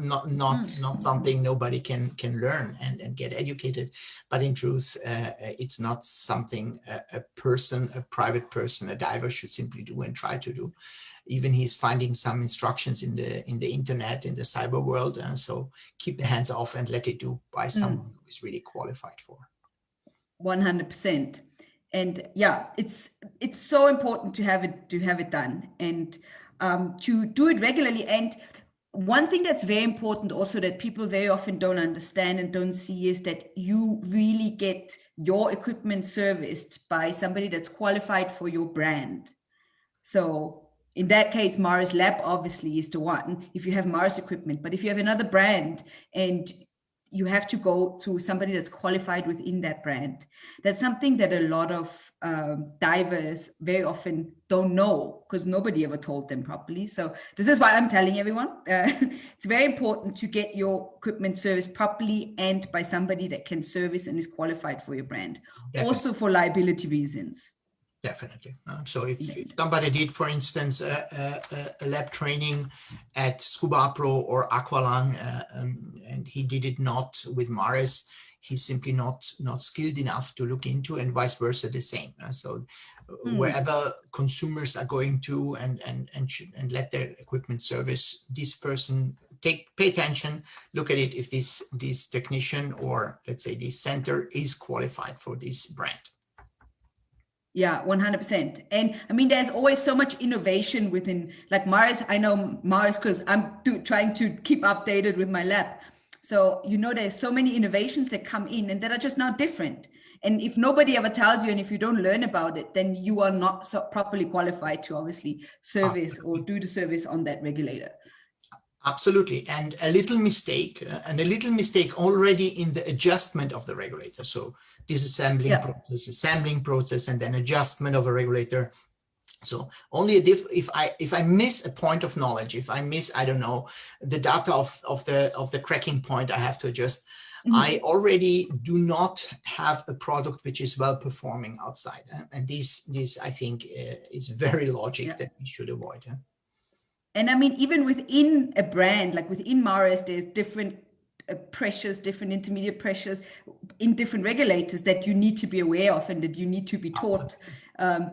something nobody can learn and get educated. But in truth, it's not something a private person, a diver should simply do and try to do. Even he's finding some instructions in the internet, in the cyber world. So keep the hands off and let it do by someone who is really qualified for. 100%. And yeah, it's so important to have it done and to do it regularly. And one thing that's very important also that people very often don't understand and don't see is that you really get your equipment serviced by somebody that's qualified for your brand. So in that case, Mars Lab obviously is the one if you have Mars equipment. But if you have another brand and you have to go to somebody that's qualified within that brand, that's something that a lot of divers very often don't know because nobody ever told them properly. So this is why I'm telling everyone. It's very important to get your equipment serviced properly and by somebody that can service and is qualified for your brand. Definitely. Also for liability reasons. Definitely. So if somebody did, for instance, a lab training at Scuba Pro or Aqualung, and he did it not with Mars, he's simply not skilled enough to look into, and vice versa the same. So wherever consumers are going to and let their equipment service, this person pay attention, look at it if this technician or let's say this center is qualified for this brand. Yeah, 100%. And I mean, there's always so much innovation within, like Mars. I know Mars because I'm trying to keep updated with my lab. So, there's so many innovations that come in and that are just not different. And if nobody ever tells you and if you don't learn about it, then you are not so properly qualified to obviously service or do the service on that regulator. Absolutely. And a little mistake already in the adjustment of the regulator. So disassembling process, assembling process, and then adjustment of a regulator. So only if I miss a point of knowledge, if I miss, I don't know, the data of the cracking point I have to adjust, I already do not have a product which is well performing outside. And this I think is very logic that we should avoid. And I mean, even within a brand, like within Mars, there's different pressures, different intermediate pressures in different regulators that you need to be aware of and that you need to be taught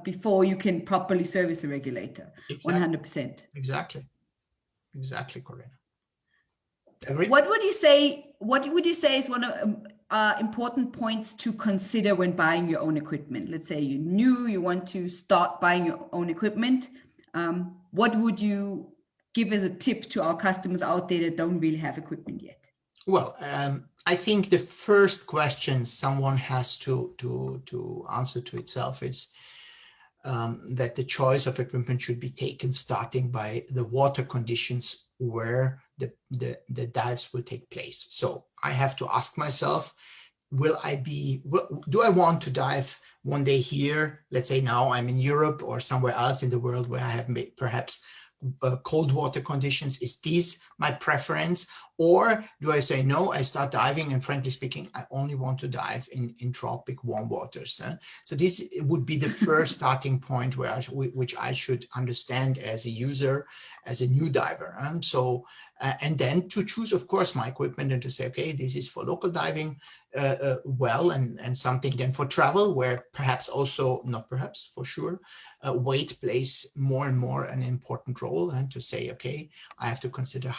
before you can properly service a regulator. Exactly. 100%. Exactly, Corinna. What would you say is one of important points to consider when buying your own equipment? Let's say you want to start buying your own equipment. What would you give as a tip to our customers out there that don't really have equipment yet? Well, I think the first question someone has to answer to itself is that the choice of equipment should be taken starting by the water conditions where the dives will take place. So I have to ask myself, do I want to dive one day here? Let's say now I'm in Europe or somewhere else in the world where I have perhaps cold water conditions. Is this my preference? Or do I say, no, I start diving and frankly speaking, I only want to dive in tropic warm waters. So this would be the first starting point which I should understand as a user, as a new diver. And then to choose, of course, my equipment and to say, okay, this is for local diving and something then for travel where perhaps also, not perhaps, for sure, weight plays more and more an important role, and to say, okay, I have to consider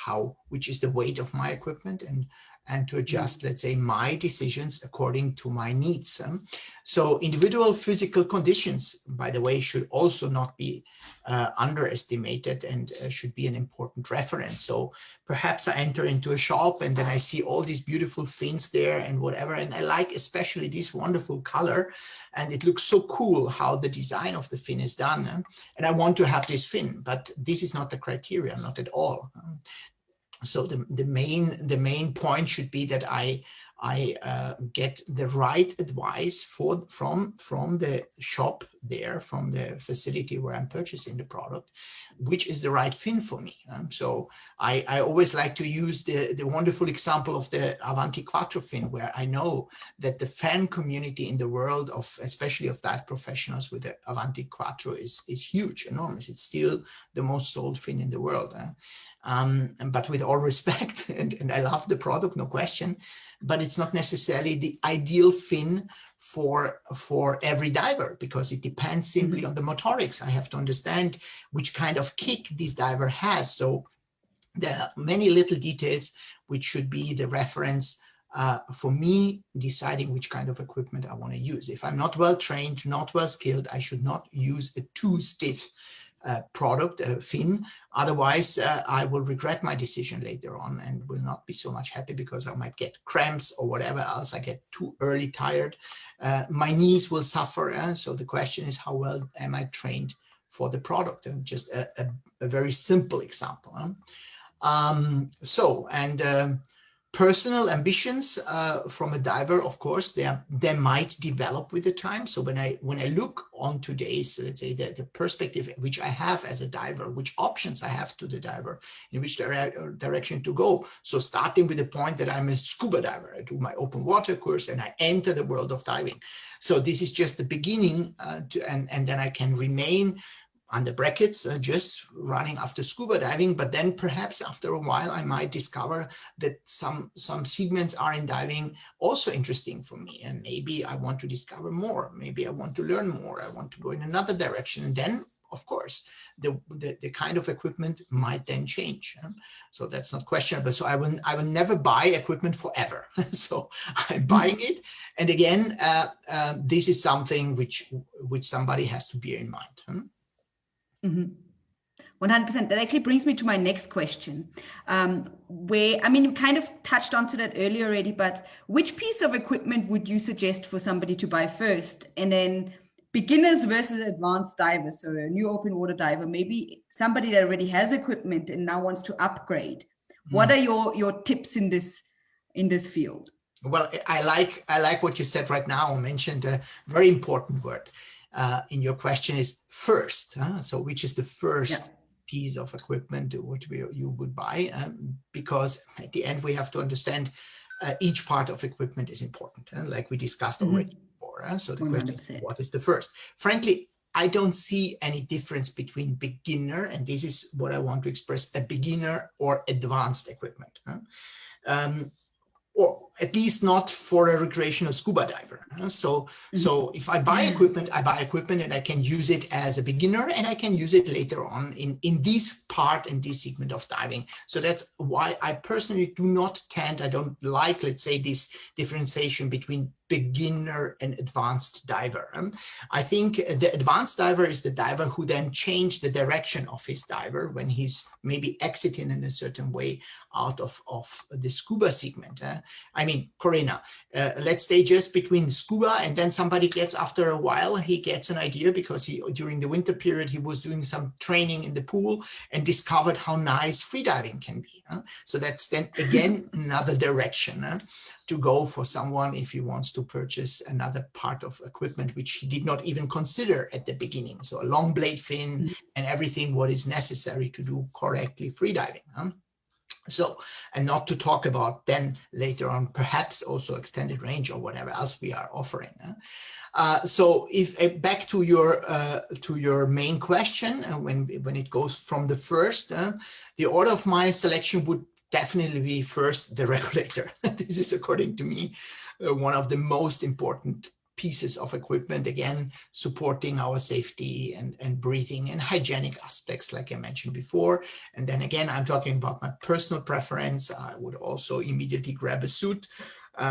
which is the weight of my equipment and to adjust, let's say, my decisions according to my needs. So individual physical conditions, by the way, should also not be underestimated and should be an important reference. So perhaps I enter into a shop and then I see all these beautiful fins there and whatever, and I like especially this wonderful color, and it looks so cool how the design of the fin is done, and I want to have this fin, but this is not the criteria, not at all. So the main point should be that I get the right advice from the shop there, from the facility where I'm purchasing the product, which is the right fin for me. So I always like to use the wonderful example of the Avanti Quattro fin, where I know that the fan community in the world of, especially of dive professionals with the Avanti Quattro is huge, enormous. It's still the most sold fin in the world. But with all respect, and I love the product, no question, but it's not necessarily the ideal fin for every diver, because it depends simply on the motorics. I have to understand which kind of kick this diver has. So there are many little details which should be the reference for me deciding which kind of equipment I want to use. If I'm not well trained, not well skilled, I should not use a too stiff product, fin. Otherwise, I will regret my decision later on and will not be so much happy, because I might get cramps or whatever else. I get too early tired. My knees will suffer. So the question is, how well am I trained for the product? And just a very simple example. Personal ambitions from a diver, of course, they might develop with the time. So when I look on today's, let's say, the perspective which I have as a diver, which options I have to the diver, in which direction to go. So starting with the point that I'm a scuba diver, I do my open water course and I enter the world of diving. So this is just the beginning, and then I can remain under brackets, just running after scuba diving. But then perhaps after a while, I might discover that some segments are in diving also interesting for me. And maybe I want to discover more. Maybe I want to learn more. I want to go in another direction. And then, of course, the kind of equipment might then change. So that's not questionable. So I will never buy equipment forever. So I'm buying it. And again, this is something which somebody has to bear in mind. 100%. That actually brings me to my next question, where, I mean, you kind of touched onto that earlier already, but which piece of equipment would you suggest for somebody to buy first? And then beginners versus advanced divers, so a new open water diver, maybe somebody that already has equipment and now wants to upgrade. What are your tips in this field? Well, I like what you said right now. You mentioned a very important word. In your question is first. So which is the first piece of equipment which you would buy? Because at the end, we have to understand each part of equipment is important, like we discussed already before. So the 100%. Question is, what is the first? Frankly, I don't see any difference between beginner, and this is what I want to express, a beginner or advanced equipment. Or at least not for a recreational scuba diver. So if I buy equipment, and I can use it as a beginner, and I can use it later on in this part and this segment of diving. So that's why I personally I don't like, let's say, this differentiation between beginner and advanced diver. I think the advanced diver is the diver who then changed the direction of his diver when he's maybe exiting in a certain way out of the scuba segment. I mean, Corinna, let's stay just between scuba, and then somebody gets, after a while, he gets an idea because during the winter period, he was doing some training in the pool and discovered how nice freediving can be. So that's then again another direction to go for someone if he wants to purchase another part of equipment which he did not even consider at the beginning. So a long blade fin and everything what is necessary to do correctly freediving. So, and not to talk about then later on, perhaps also extended range or whatever else we are offering. So if back to your main question, when it goes from the first, the order of my selection would definitely be first the regulator. This is, according to me, one of the most important pieces of equipment, again, supporting our safety and breathing and hygienic aspects, like I mentioned before. And then again, I'm talking about my personal preference. I would also immediately grab a suit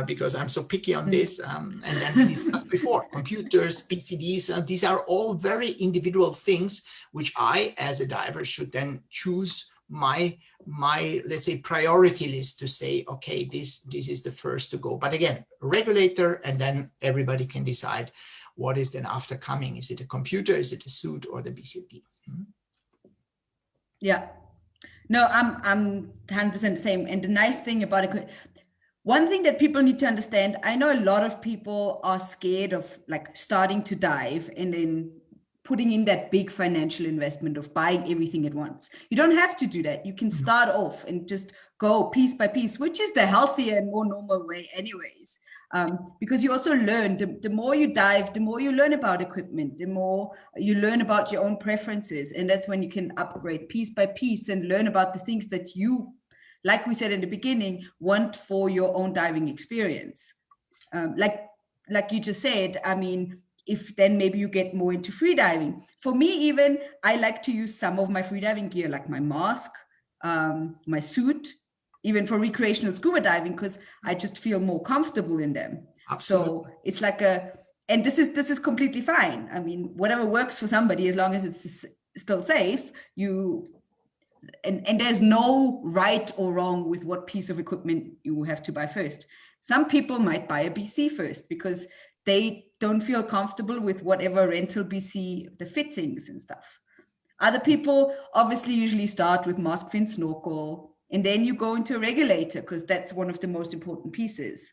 because I'm so picky on this. And then we discussed before, computers, PCDs, these are all very individual things, which I, as a diver, should then choose my let's say priority list to say, okay, this is the first to go. But again, regulator, and then everybody can decide what is then after coming. Is it a computer, is it a suit, or the BCD? Yeah, no, I'm 100% the same. And the nice thing about it, one thing that people need to understand, I know a lot of people are scared of like starting to dive and then putting in that big financial investment of buying everything at once. You don't have to do that. You can start off and just go piece by piece, which is the healthier and more normal way anyways. Because you also learn, the more you dive, the more you learn about equipment, the more you learn about your own preferences. And that's when you can upgrade piece by piece and learn about the things that you, like we said in the beginning, want for your own diving experience. Like you just said, I mean, if then maybe you get more into freediving. For me, even, I like to use some of my freediving gear, like my mask, my suit, even for recreational scuba diving, because I just feel more comfortable in them. Absolutely. So it's like and this is completely fine. I mean, whatever works for somebody, as long as it's still safe, and there's no right or wrong with what piece of equipment you have to buy first. Some people might buy a BC first because they don't feel comfortable with whatever rental BC, the fittings and stuff. Other people obviously usually start with mask, fin, snorkel, and then you go into a regulator because that's one of the most important pieces.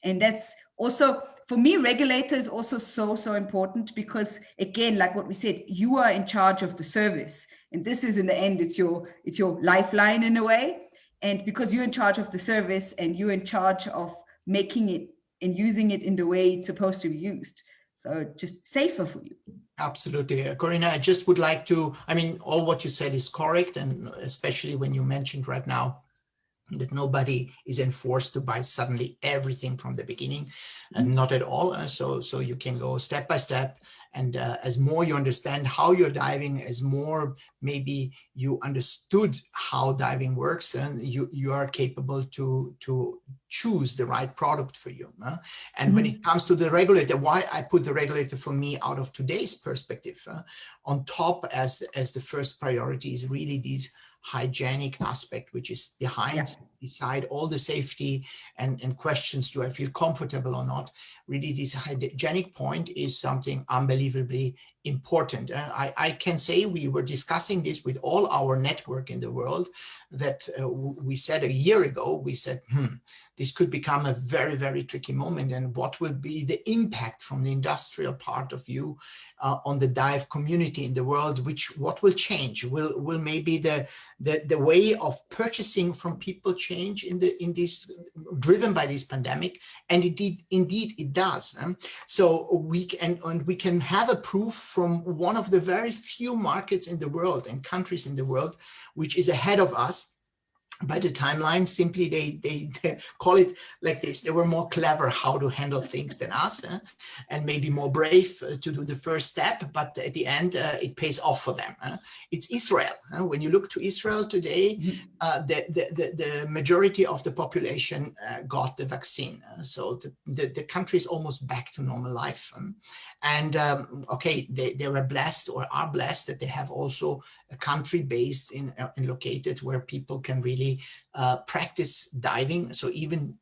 And that's also, for me, regulator is also so important because, again, like what we said, you are in charge of the service. And this is, in the end, it's your lifeline in a way. And because you're in charge of the service and you're in charge of making it and using it in the way it's supposed to be used. So just safer for you. Absolutely. Corinna, I just would like to, I mean, all what you said is correct. And especially when you mentioned right now that nobody is enforced to buy suddenly everything from the beginning, and not at all. So you can go step by step. And as more you understand how you're diving, as more maybe you understood how diving works, and you are capable to choose the right product for you. And when it comes to the regulator, why I put the regulator for me out of today's perspective on top as the first priority is really these hygienic aspect, which is behind beside all the safety and questions, do I feel comfortable or not? Really, this hygienic point is something unbelievably important. I can say we were discussing this with all our network in the world, that we said a year ago, we said, this could become a very, very tricky moment. And what will be the impact from the industrial part of you on the dive community in the world? What will change? Will maybe the way of purchasing from people change in this, driven by this pandemic? And indeed it does. So we can have a proof from one of the very few markets in the world and countries in the world which is ahead of us by the timeline. Simply they call it like this: they were more clever how to handle things than us, and maybe more brave to do the first step, but at the end it pays off for them. It's Israel. When you look to Israel today, the majority of the population got the vaccine, so the country is almost back to normal life. And okay, they were blessed, or are blessed, that they have also a country based in located where people can really practice diving. So even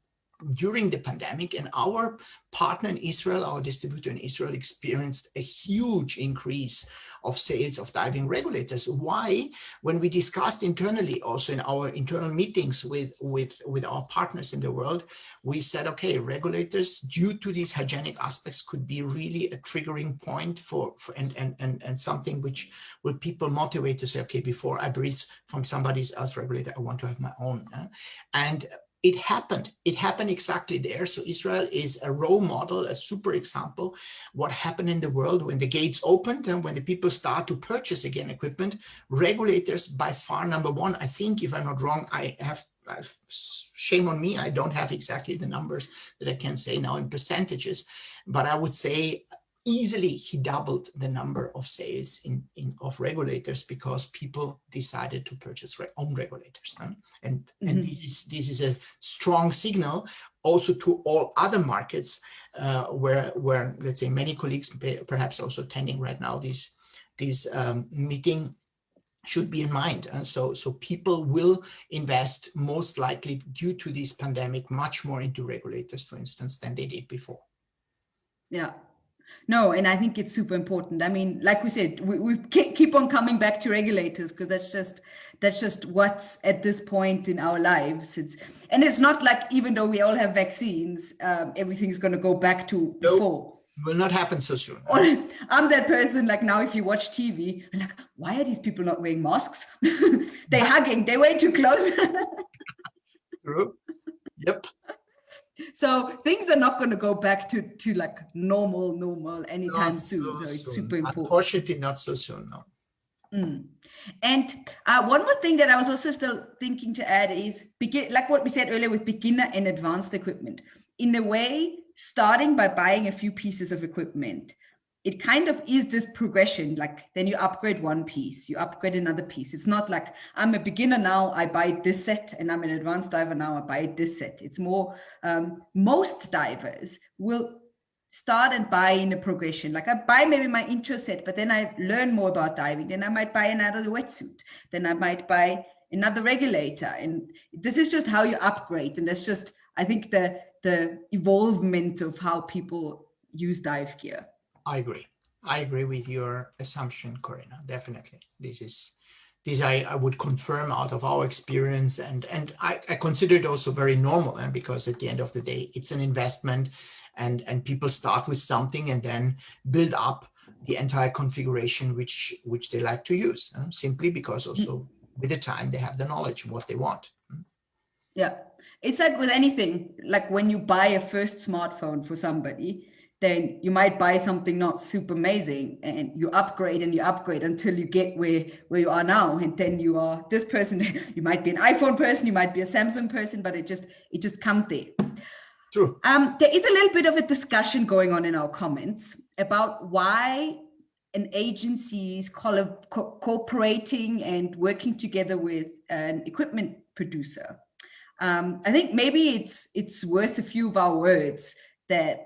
during the pandemic, and our partner in Israel, our distributor in Israel, experienced a huge increase of sales of diving regulators. Why? When we discussed internally, also in our internal meetings with our partners in the world, we said, okay, regulators, due to these hygienic aspects, could be really a triggering point for and something which will people motivate to say, okay, before I breathe from somebody else's regulator, I want to have my own. And it happened exactly there. So Israel is a role model, a super example. What happened in the world when the gates opened and when the people start to purchase again equipment, regulators by far number one. I think, if I'm not wrong, I shame on me, I don't have exactly the numbers that I can say now in percentages, but I would say easily he doubled the number of sales of regulators because people decided to purchase own regulators. And this is a strong signal also to all other markets where let's say many colleagues perhaps also attending right now this meeting should be in mind. And so people will invest most likely due to this pandemic much more into regulators, for instance, than they did before. Yeah. No, and I think it's super important. I mean, like we said, we keep on coming back to regulators because that's just what's at this point in our lives. It's not like even though we all have vaccines, everything's going to go back to before. It will not happen so soon. I'm that person, like now if you watch TV, I'm like, why are these people not wearing masks? They're hugging, they're way too close. True. Yep. So things are not going to go back to like normal anytime soon. So it's super important. Unfortunately, not so soon, no. And one more thing that I was also still thinking to add is like what we said earlier with beginner and advanced equipment. In a way, starting by buying a few pieces of equipment, it kind of is this progression, like then you upgrade one piece, you upgrade another piece. It's not like I'm a beginner now, I buy this set, and I'm an advanced diver now, I buy this set. It's more, most divers will start and buy in a progression. Like I buy maybe my intro set, but then I learn more about diving. Then I might buy another wetsuit. Then I might buy another regulator. And this is just how you upgrade. And that's just, I think, the evolvement of how people use dive gear. I agree with your assumption, Corinna. Definitely. This I would confirm out of our experience, and I consider it also very normal, and because at the end of the day, it's an investment, and people start with something and then build up the entire configuration which they like to use, simply because also with the time they have the knowledge of what they want. Yeah, it's like with anything, like when you buy a first smartphone for somebody, then you might buy something not super amazing and you upgrade until you get where you are now. And then you are this person. You might be an iPhone person, you might be a Samsung person, but it just comes there. True. There is a little bit of a discussion going on in our comments about why an agency is cooperating and working together with an equipment producer. I think maybe it's worth a few of our words that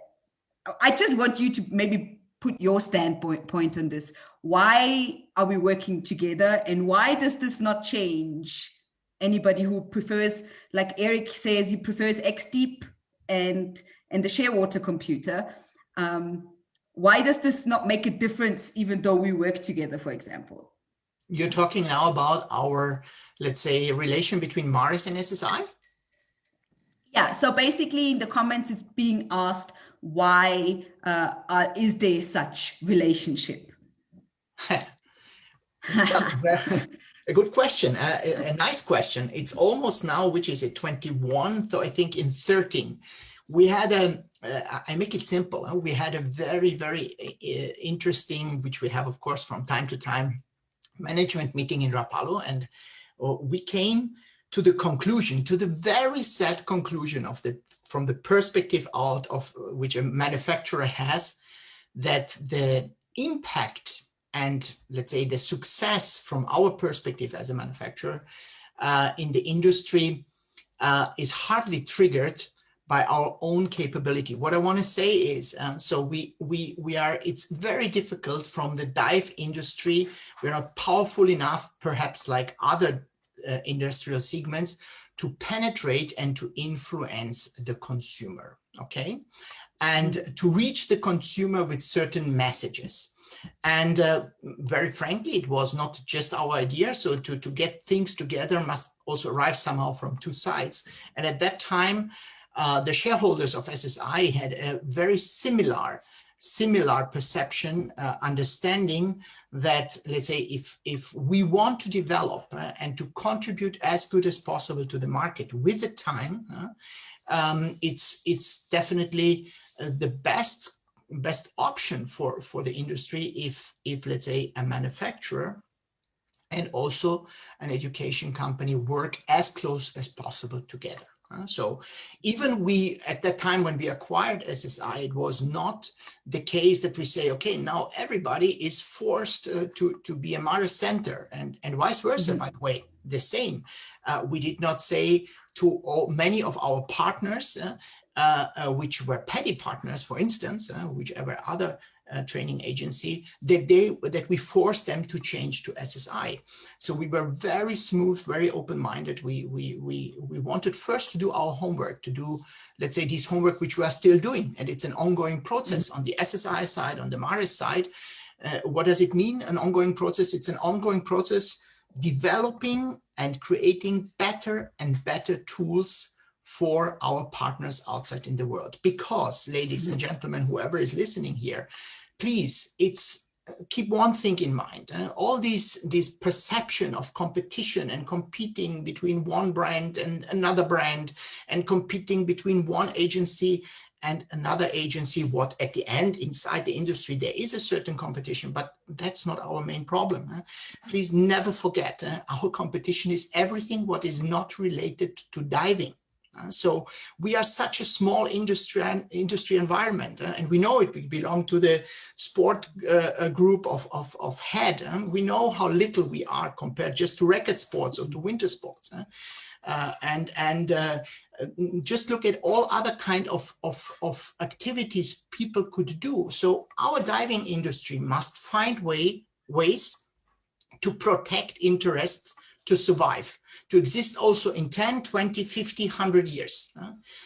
I just want you to maybe put your standpoint on this. Why are we working together, and why does this not change anybody who prefers, like Eric says, he prefers X-Deep and the Shearwater computer? Why does this not make a difference even though we work together, for example? You're talking now about our, let's say, relation between Maris and SSI? Yeah, so basically in the comments it's being asked, why is there such relationship? A good question, a nice question. It's almost now, which is it, 21? So I think in 13, we had I make it simple. We had a very, very interesting, which we have, of course, from time to time, management meeting in Rapallo. And we came to the conclusion, to the very sad conclusion from the perspective out of which a manufacturer has, that the impact and, let's say, the success from our perspective as a manufacturer in the industry is hardly triggered by our own capability. What I want to say is, so we are, it's very difficult from the dive industry. We're not powerful enough, perhaps like other industrial segments, to penetrate and to influence the consumer, okay? And to reach the consumer with certain messages. And very frankly, it was not just our idea. So to get things together must also arrive somehow from two sides. And at that time, the shareholders of SSI had a very similar perception, understanding that, let's say, if we want to develop and to contribute as good as possible to the market with the time, it's definitely the best option for the industry if let's say a manufacturer and also an education company work as close as possible together. So even we, at that time when we acquired SSI, it was not the case that we say, okay, now everybody is forced to be a Maris center, and vice versa, by the way, the same. We did not say to many of our partners, which were petty partners, for instance, whichever other training agency, that we forced them to change to SSI. So we were very smooth, very open-minded. We wanted first to do our homework, to do, let's say, this homework which we are still doing, and it's an ongoing process on the SSI side, on the Maris side. What does it mean, an ongoing process? It's an ongoing process developing and creating better and better tools for our partners outside in the world. Because, ladies and gentlemen, whoever is listening here, please, keep one thing in mind. All this perception of competition and competing between one brand and another brand, and competing between one agency and another agency, what at the end inside the industry there is a certain competition, but that's not our main problem. Please never forget, our competition is everything what is not related to diving. So we are such a small industry environment, and we know it. We belong to the sport group of head. We know how little we are compared just to racket sports or to winter sports. Just look at all other kind of activities people could do. So our diving industry must find ways to protect interests, to survive, to exist also in 10, 20, 50, 100 years.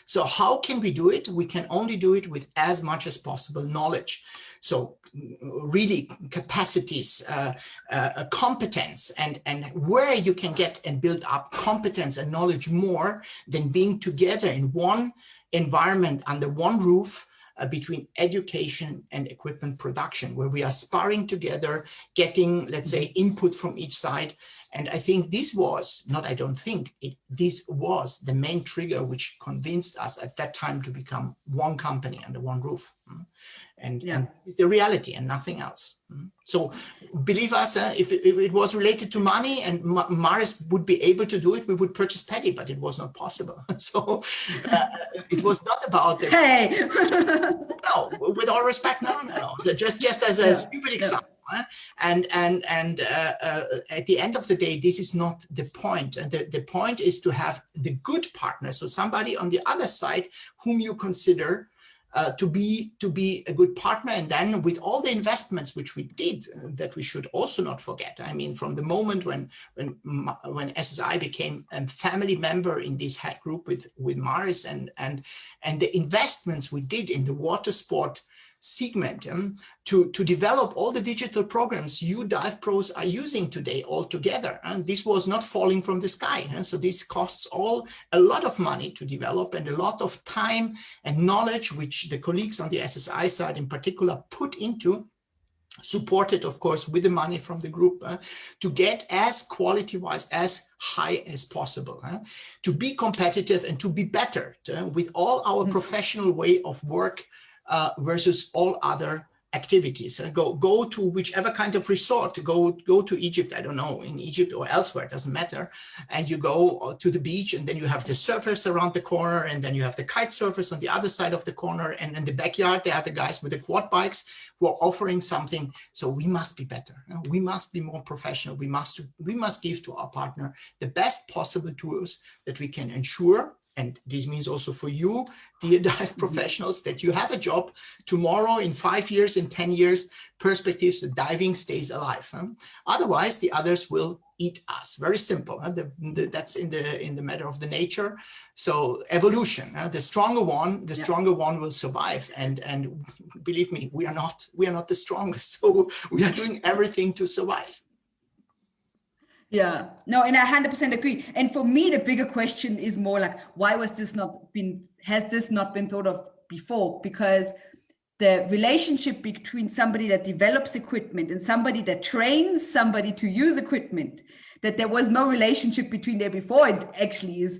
So how can we do it? We can only do it with as much as possible knowledge. So really capacities, competence, and where you can get and build up competence and knowledge more than being together in one environment under one roof, between education and equipment production, where we are sparring together, getting, let's say, input from each side. And I think this was, this was the main trigger which convinced us at that time to become one company under one roof. And it's the reality and nothing else. So believe us, if it was related to money and Maris would be able to do it, we would purchase Paddy, but it was not possible. So it was not about the, hey. No, with all respect, no. Just as a stupid example. And at the end of the day, this is not the point. The point is to have the good partner, so somebody on the other side whom you consider to be a good partner. And then with all the investments which we did, that we should also not forget. I mean, from the moment when SSI became a family member in this head group with Maris, and the investments we did in the water sport segment to develop all the digital programs you dive pros are using today all together. And this was not falling from the sky. And so this costs a lot of money to develop, and a lot of time and knowledge, which the colleagues on the SSI side in particular put into, supported, of course, with the money from the group, to get as quality-wise as high as possible, to be competitive and to be better with all our professional way of work versus all other activities. Go to whichever kind of resort, go to Egypt, I don't know, in Egypt or elsewhere, it doesn't matter. And you go to the beach, and then you have the surfers around the corner, and then you have the kite surfers on the other side of the corner, and in the backyard, there are the guys with the quad bikes who are offering something. So we must be better. We must be more professional. We must give to our partner the best possible tools that we can ensure. And this means also for you, dear dive professionals, that you have a job tomorrow, in 5 years, in 10 years, perspectives, diving stays alive. Otherwise, the others will eat us. Very simple. That's in the matter of the nature. So evolution, the stronger one will survive. And believe me, we are not the strongest. So we are doing everything to survive. Yeah, no, and I 100% agree. And for me, the bigger question is more like, why has this not been thought of before? Because the relationship between somebody that develops equipment and somebody that trains somebody to use equipment, that there was no relationship between there before, it actually is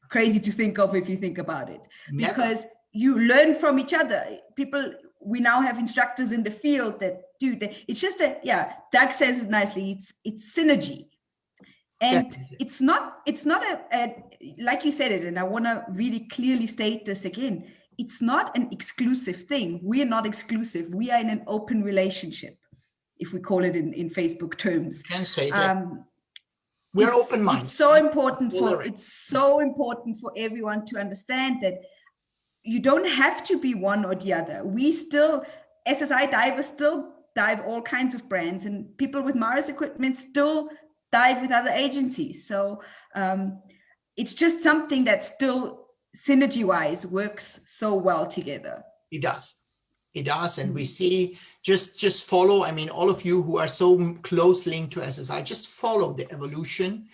crazy to think of if you think about it. Because you learn from each other. People, we now have instructors in the field that do that. It's just Doug says it nicely, it's synergy. And it's not a like you said it, and I want to really clearly state this again, it's not an exclusive thing. We are not exclusive. We are in an open relationship, if we call it in Facebook terms. You can say that. We're open-minded. It's so important for everyone to understand that you don't have to be one or the other. We still, SSI divers still dive all kinds of brands, and people with Mars equipment still dive with other agencies. So it's just something that still synergy-wise works so well together. It does. It does. And we see, just follow, I mean, all of you who are so close linked to SSI, just follow the evolution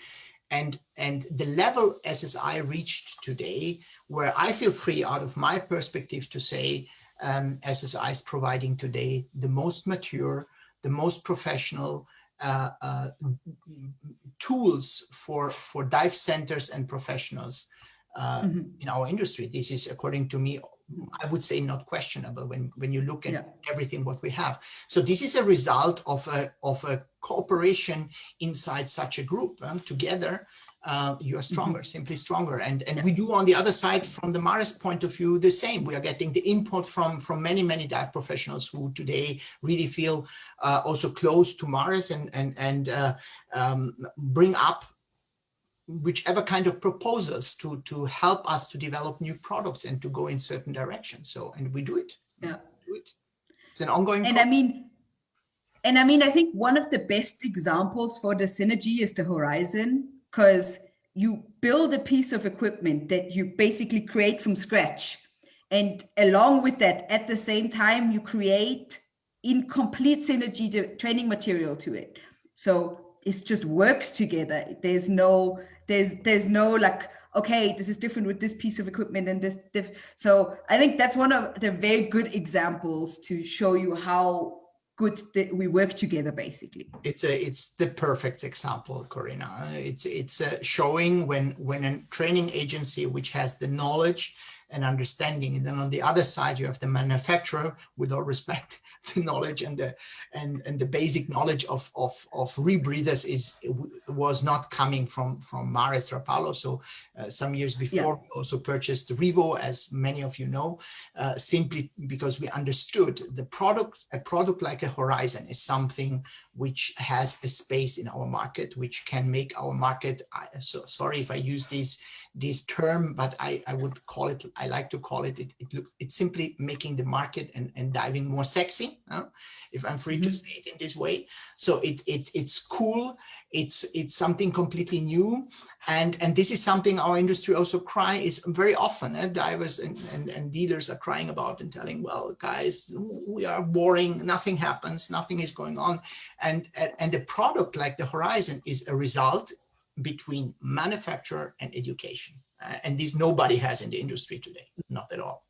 and the level SSI reached today, where I feel free out of my perspective to say SSI is providing today the most mature, the most professional tools for dive centers and professionals in our industry. This is, according to me, I would say not questionable when you look at everything what we have. So this is a result of a cooperation inside such a group. Together, you are stronger, simply stronger. And we do on the other side, from the Maris point of view, the same. We are getting the input from many dive professionals who today really feel also close to Maris and bring up whichever kind of proposals to help us to develop new products and to go in certain directions. So, and we do it. Yeah. We do it. It's an ongoing process. I mean, I think one of the best examples for the synergy is the Horizon, because you build a piece of equipment that you basically create from scratch. And along with that, at the same time, you create in complete synergy the training material to it. So it just works together. There's no like, okay, this is different with this piece of equipment and this. So I think that's one of the very good examples to show you how good we work together, basically. It's the perfect example, Corinna. It's showing when a training agency which has the knowledge and understanding, and then on the other side you have the manufacturer, with all respect, the knowledge and the basic knowledge of rebreathers was not coming from Maris Rapallo. So some years before, we also purchased the Revo, as many of you know, simply because we understood a product like a Horizon is something which has a space in our market, which can make our market, so sorry if I use this term, but I would call it, I like to call it, it's simply making the market and diving more sexy, if I'm free to say it in this way. So it's cool, it's something completely new, and this is something our industry also is very often, divers and dealers are crying about and telling, well, guys, we are boring, nothing happens, nothing is going on, and the product like the Horizon is a result between manufacturer and education, and this nobody has in the industry today, not at all.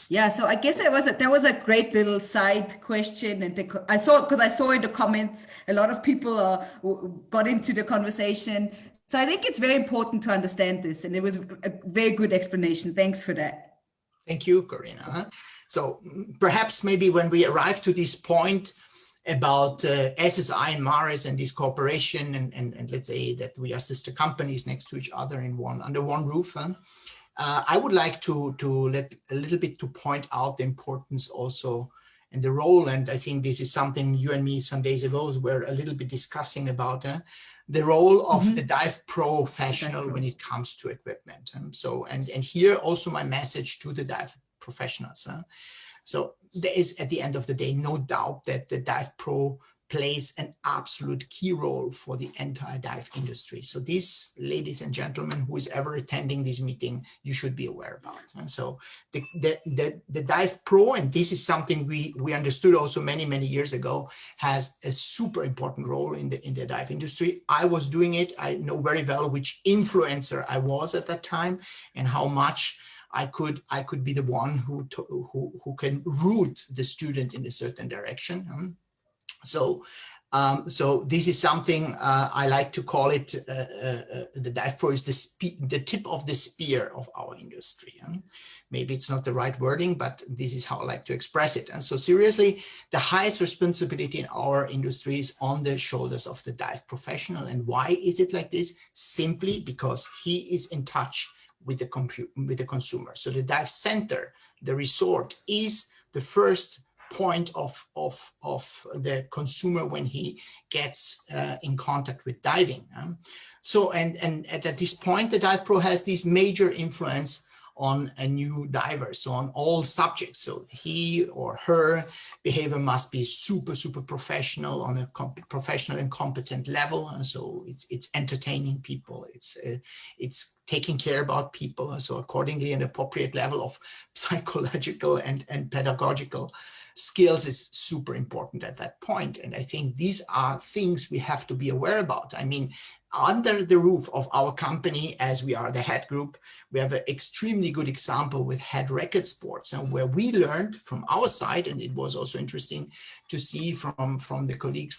Yeah, so I guess there was a great little side question, and I saw in the comments a lot of people got into the conversation. So I think it's very important to understand this, and it was a very good explanation. Thanks for that. Thank you, Corinna. So perhaps maybe when we arrive to this point about SSI and Maris and this cooperation, and let's say that we are sister companies next to each other under one roof, I would like to let a little bit to point out the importance also and the role, and I think this is something you and me some days ago were a little bit discussing about the role of the dive professional when it comes to equipment. And here also my message to the dive professionals. So there is, at the end of the day, no doubt that the dive pro plays an absolute key role for the entire dive industry. So this, ladies and gentlemen, who is ever attending this meeting, you should be aware about. And so the dive pro, and this is something we understood also many years ago, has a super important role in the dive industry. I was doing it. I know very well which influencer I was at that time and how much I could be the one who can route the student in a certain direction. So So this is something I like to call it, the Dive Pro is the tip of the spear of our industry. Maybe it's not the right wording, but this is how I like to express it. And so seriously, the highest responsibility in our industry is on the shoulders of the dive professional. And why is it like this? Simply because he is in touch with the consumer. So the dive center, the resort, is the first point of the consumer when he gets in contact with diving. So and at this point, the Dive Pro has this major influence on a new diver, so on all subjects. So he or her behavior must be super professional, on a professional and competent level. And so it's entertaining people, it's taking care about people. So accordingly, an appropriate level of psychological and pedagogical skills is super important at that point. And I think these are things we have to be aware about. I mean, under the roof of our company, as we are the head group, we have an extremely good example with Head Racket Sports, and where we learned from our side, and it was also interesting to see from the colleagues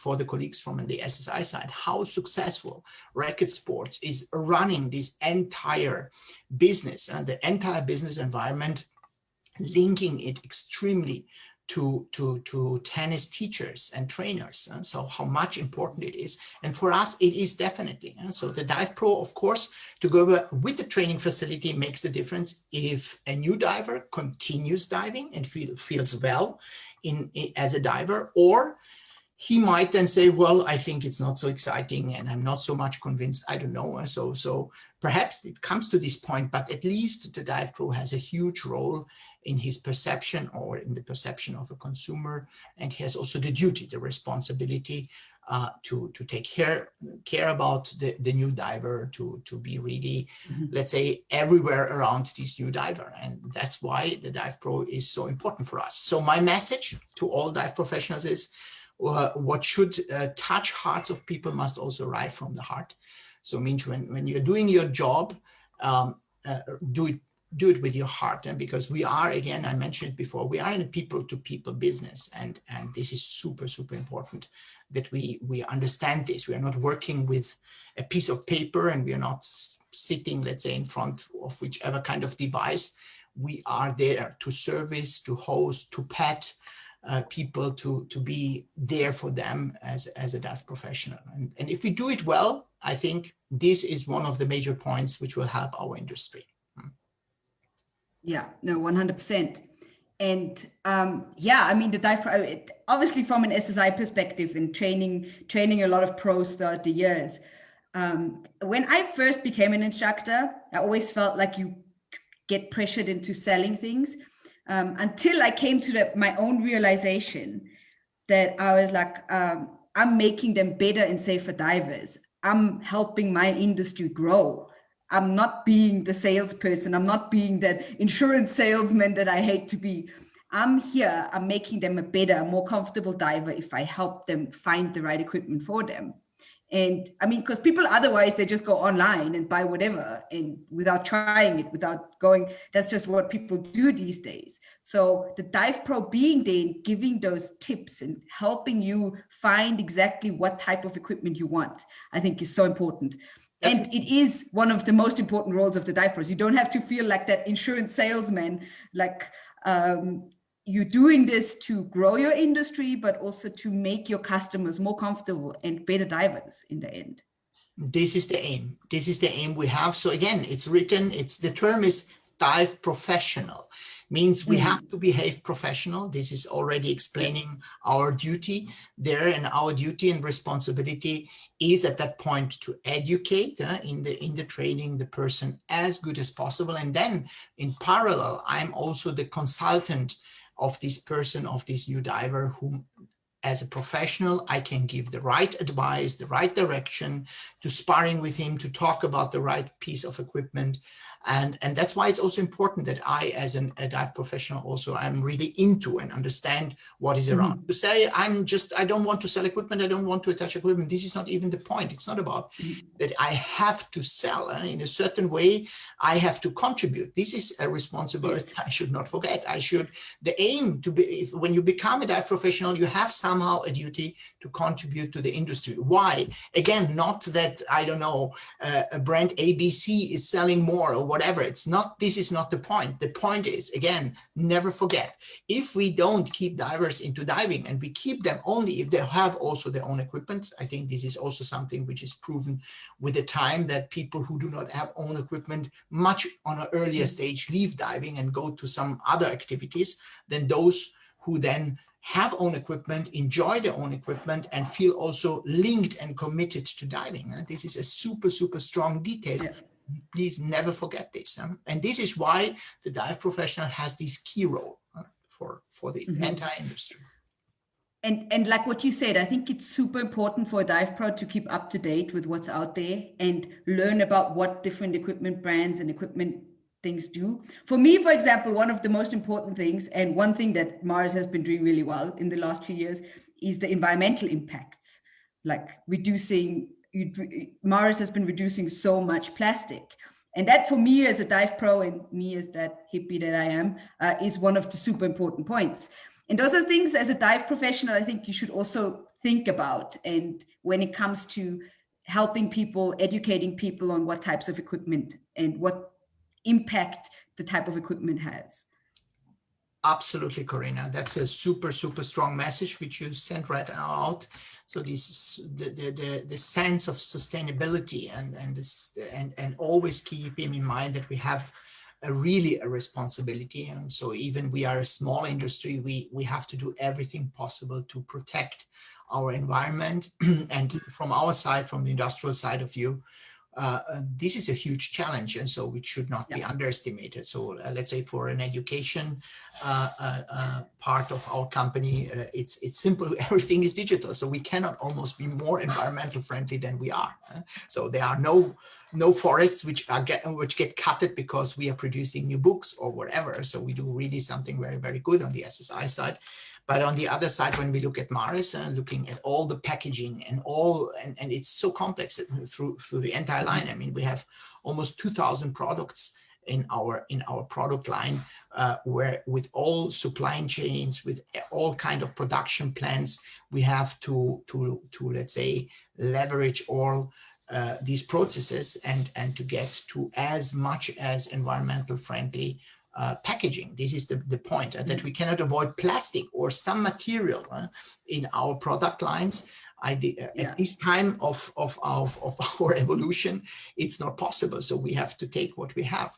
from the SSI side, how successful Racket Sports is running this entire business and the entire business environment, linking it extremely to tennis teachers and trainers. And so how much important it is. And for us, it is definitely. And so the Dive Pro, of course, together with the training facility, makes the difference. If a new diver continues diving and feels well as a diver, or he might then say, well, I think it's not so exciting and I'm not so much convinced, I don't know. So perhaps it comes to this point, but at least the Dive Pro has a huge role in his perception or in the perception of a consumer. And he has also the duty, the responsibility to take care about the new diver, to be really, let's say, everywhere around this new diver. And that's why the Dive Pro is so important for us. So my message to all dive professionals is, what should touch hearts of people must also arrive from the heart. So it means when you're doing your job, do it with your heart. And because we are, again, I mentioned it before, we are in a people-to-people business, and this is super important that we understand this. We are not working with a piece of paper, and we are not sitting, let's say, in front of whichever kind of device. We are there to service, to host, to pet people, to be there for them as a dive professional. And if we do it well, I think this is one of the major points which will help our industry. Yeah, no, 100%. And yeah, I mean, the Dive Pro, obviously from an SSI perspective, and training a lot of pros throughout the years. When I first became an instructor, I always felt like you get pressured into selling things, until I came to my own realization that I was like, I'm making them better and safer divers. I'm helping my industry grow. I'm not being the salesperson. I'm not being that insurance salesman that I hate to be. I'm here. I'm making them a better, more comfortable diver if I help them find the right equipment for them. And I mean, because people otherwise, they just go online and buy whatever, and without trying it, without going, that's just what people do these days. So the Dive Pro being there and giving those tips and helping you find exactly what type of equipment you want, I think is so important. And it is one of the most important roles of the Dive Pros. You don't have to feel like that insurance salesman, like you're doing this to grow your industry, but also to make your customers more comfortable and better divers in the end. This is the aim. This is the aim we have. So again, it's written, the term is dive professional. Means we have to behave professional. This is already explaining our duty there, and our duty and responsibility is at that point to educate in the training the person as good as possible. And then in parallel, I'm also the consultant of this person, of this new diver, whom as a professional, I can give the right advice, the right direction, to sparring with him, to talk about the right piece of equipment. And that's why it's also important that I, as a dive professional, also I'm really into and understand what is around. To say I don't want to sell equipment, I don't want to attach equipment, this is not even the point. It's not about that I have to sell. In a certain way, I have to contribute. This is a responsibility I should not forget. The aim to be, when you become a dive professional, you have somehow a duty to contribute to the industry. Why? Again, not that, I don't know, a brand ABC is selling more or whatever. This is not the point. The point is, again, never forget, if we don't keep divers into diving and we keep them only if they have also their own equipment, I think this is also something which is proven with the time, that people who do not have own equipment much on an earlier stage leave diving and go to some other activities than those who then have own equipment, enjoy their own equipment, and feel also linked and committed to diving. This is a super, super strong detail. Yeah. Please never forget this. And this is why the dive professional has this key role for the entire industry. And like what you said, I think it's super important for a dive pro to keep up to date with what's out there and learn about what different equipment brands and equipment things do. For me, for example, one of the most important things, and one thing that Mars has been doing really well in the last few years, is the environmental impacts, like Mars has been reducing so much plastic. And that, for me as a dive pro and me as that hippie that I am, is one of the super important points. And those are things as a dive professional, I think you should also think about. And when it comes to helping people, educating people on what types of equipment and what impact the type of equipment has. Absolutely, Corinna. That's a super, super strong message which you sent right out. So this the sense of sustainability and always keeping in mind that we have really a responsibility. And so even we are a small industry, we have to do everything possible to protect our environment. And from our side, from the industrial side of view, this is a huge challenge, and so it should not be underestimated. So let's say for an education part of our company, it's simple. Everything is digital, so we cannot almost be more environmental friendly than we are. So there are no forests which get cutted because we are producing new books or whatever. So we do really something very, very good on the SSI side. But on the other side, when we look at Mars, looking at all the packaging and it's so complex through the entire line. I mean, we have almost 2,000 products in our product line, where with all supply chains, with all kind of production plans, we have to let's say leverage all these processes and to get to as much as environmental friendly packaging. This is the point, that we cannot avoid plastic or some material in our product lines. At this time of our evolution, it's not possible. So we have to take what we have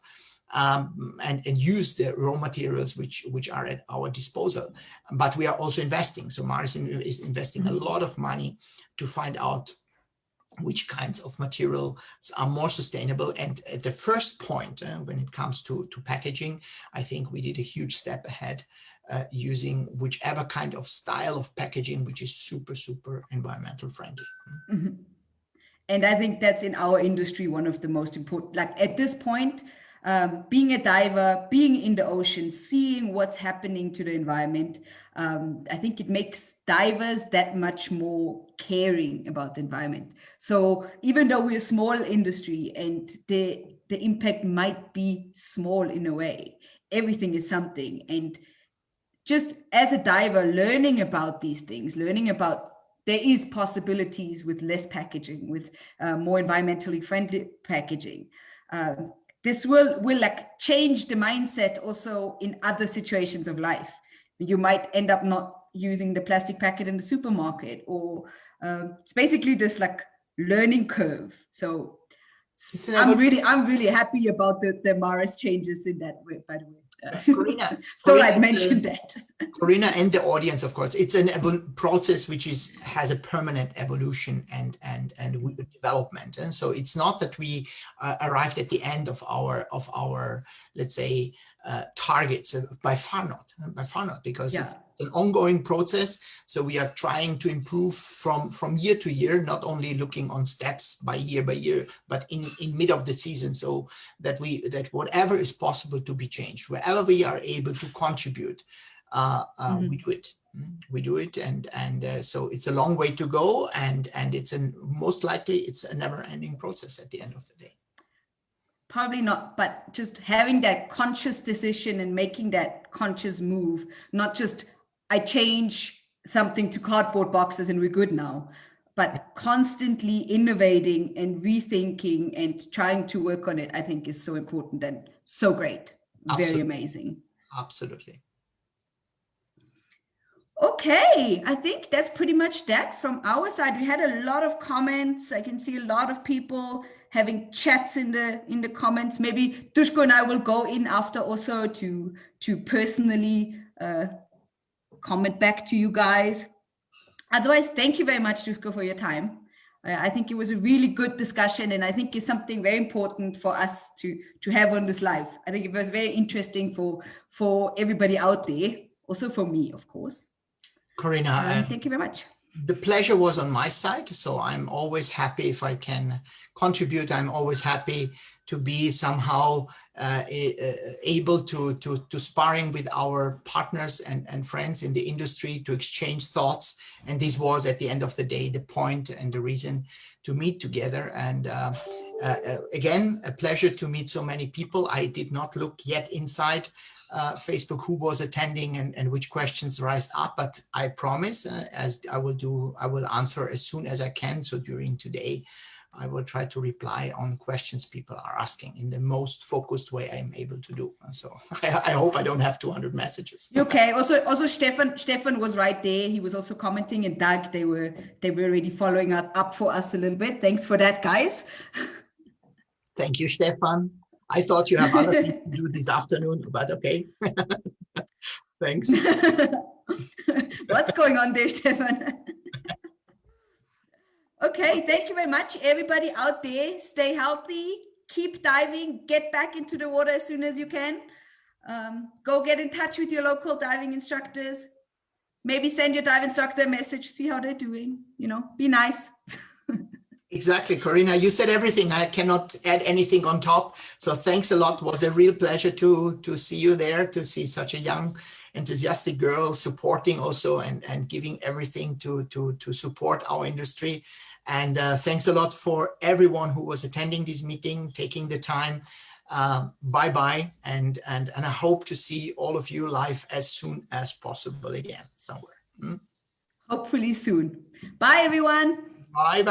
and use the raw materials which are at our disposal. But we are also investing. So Mars is investing a lot of money to find out which kinds of materials are more sustainable. And at the first point, when it comes to packaging, I think we did a huge step ahead using whichever kind of style of packaging, which is super, super environmental friendly. Mm-hmm. And I think that's in our industry one of the most important, like at this point, being a diver, being in the ocean, seeing what's happening to the environment, I think it makes divers that much more caring about the environment. So even though we're a small industry and the impact might be small in a way, everything is something. And just as a diver, learning about these things, learning about there is possibilities with less packaging, with more environmentally friendly packaging. This will like change the mindset also in other situations of life. You might end up not using the plastic packet in the supermarket, or it's basically this like learning curve. So I'm really happy about the Mars changes in that way, by the way. Corinna, Thought I'd mention that. Corinna and the audience, of course, it's an process which has a permanent evolution and development. And so it's not that we arrived at the end of our let's say targets. By far not, because It's an ongoing process. So we are trying to improve from year to year, not only looking on steps by year, but in mid of the season, so that whatever is possible to be changed, wherever we are able to contribute, we do it. We do it, and so it's a long way to go, and most likely it's a never-ending process at the end of the day. Probably not, but just having that conscious decision and making that conscious move, not just I change something to cardboard boxes and we're good now, but constantly innovating and rethinking and trying to work on it, I think is so important and so great. Very amazing. Absolutely. Okay, I think that's pretty much that from our side. We had a lot of comments. I can see a lot of people having chats in the comments. Maybe Duško and I will go in after also to personally comment back to you guys. Otherwise, thank you very much, Duško, for your time. I think it was a really good discussion, and I think it's something very important for us to have on this live. I think it was very interesting for everybody out there, also for me, of course. Corinna, thank you very much. The pleasure was on my side, so I'm always happy if I can contribute. I'm always happy to be somehow able to sparring with our partners and friends in the industry to exchange thoughts. And this was, at the end of the day, the point and the reason to meet together. And again, a pleasure to meet so many people. I did not look yet inside Facebook who was attending and which questions rised up, but I promise, as I will answer as soon as I can. So during today, I will try to reply on questions people are asking in the most focused way I'm able to do. So I hope I don't have 200 messages. Okay. Also Stefan was right there. He was also commenting, and Doug, they were already following up for us a little bit. Thanks for that, guys. Thank you, Stefan. I thought you have other things to do this afternoon, but okay. Thanks. What's going on there, Stefan? Okay, thank you very much. Everybody out there, stay healthy, keep diving, get back into the water as soon as you can. Go get in touch with your local diving instructors. Maybe send your dive instructor a message, see how they're doing, be nice. Exactly, Corinna, you said everything. I cannot add anything on top. So thanks a lot. It was a real pleasure to see you there, to see such a young, enthusiastic girl supporting also and giving everything to support our industry. And thanks a lot for everyone who was attending this meeting, taking the time. Bye-bye. And I hope to see all of you live as soon as possible again somewhere. Hopefully soon. Bye, everyone. Bye.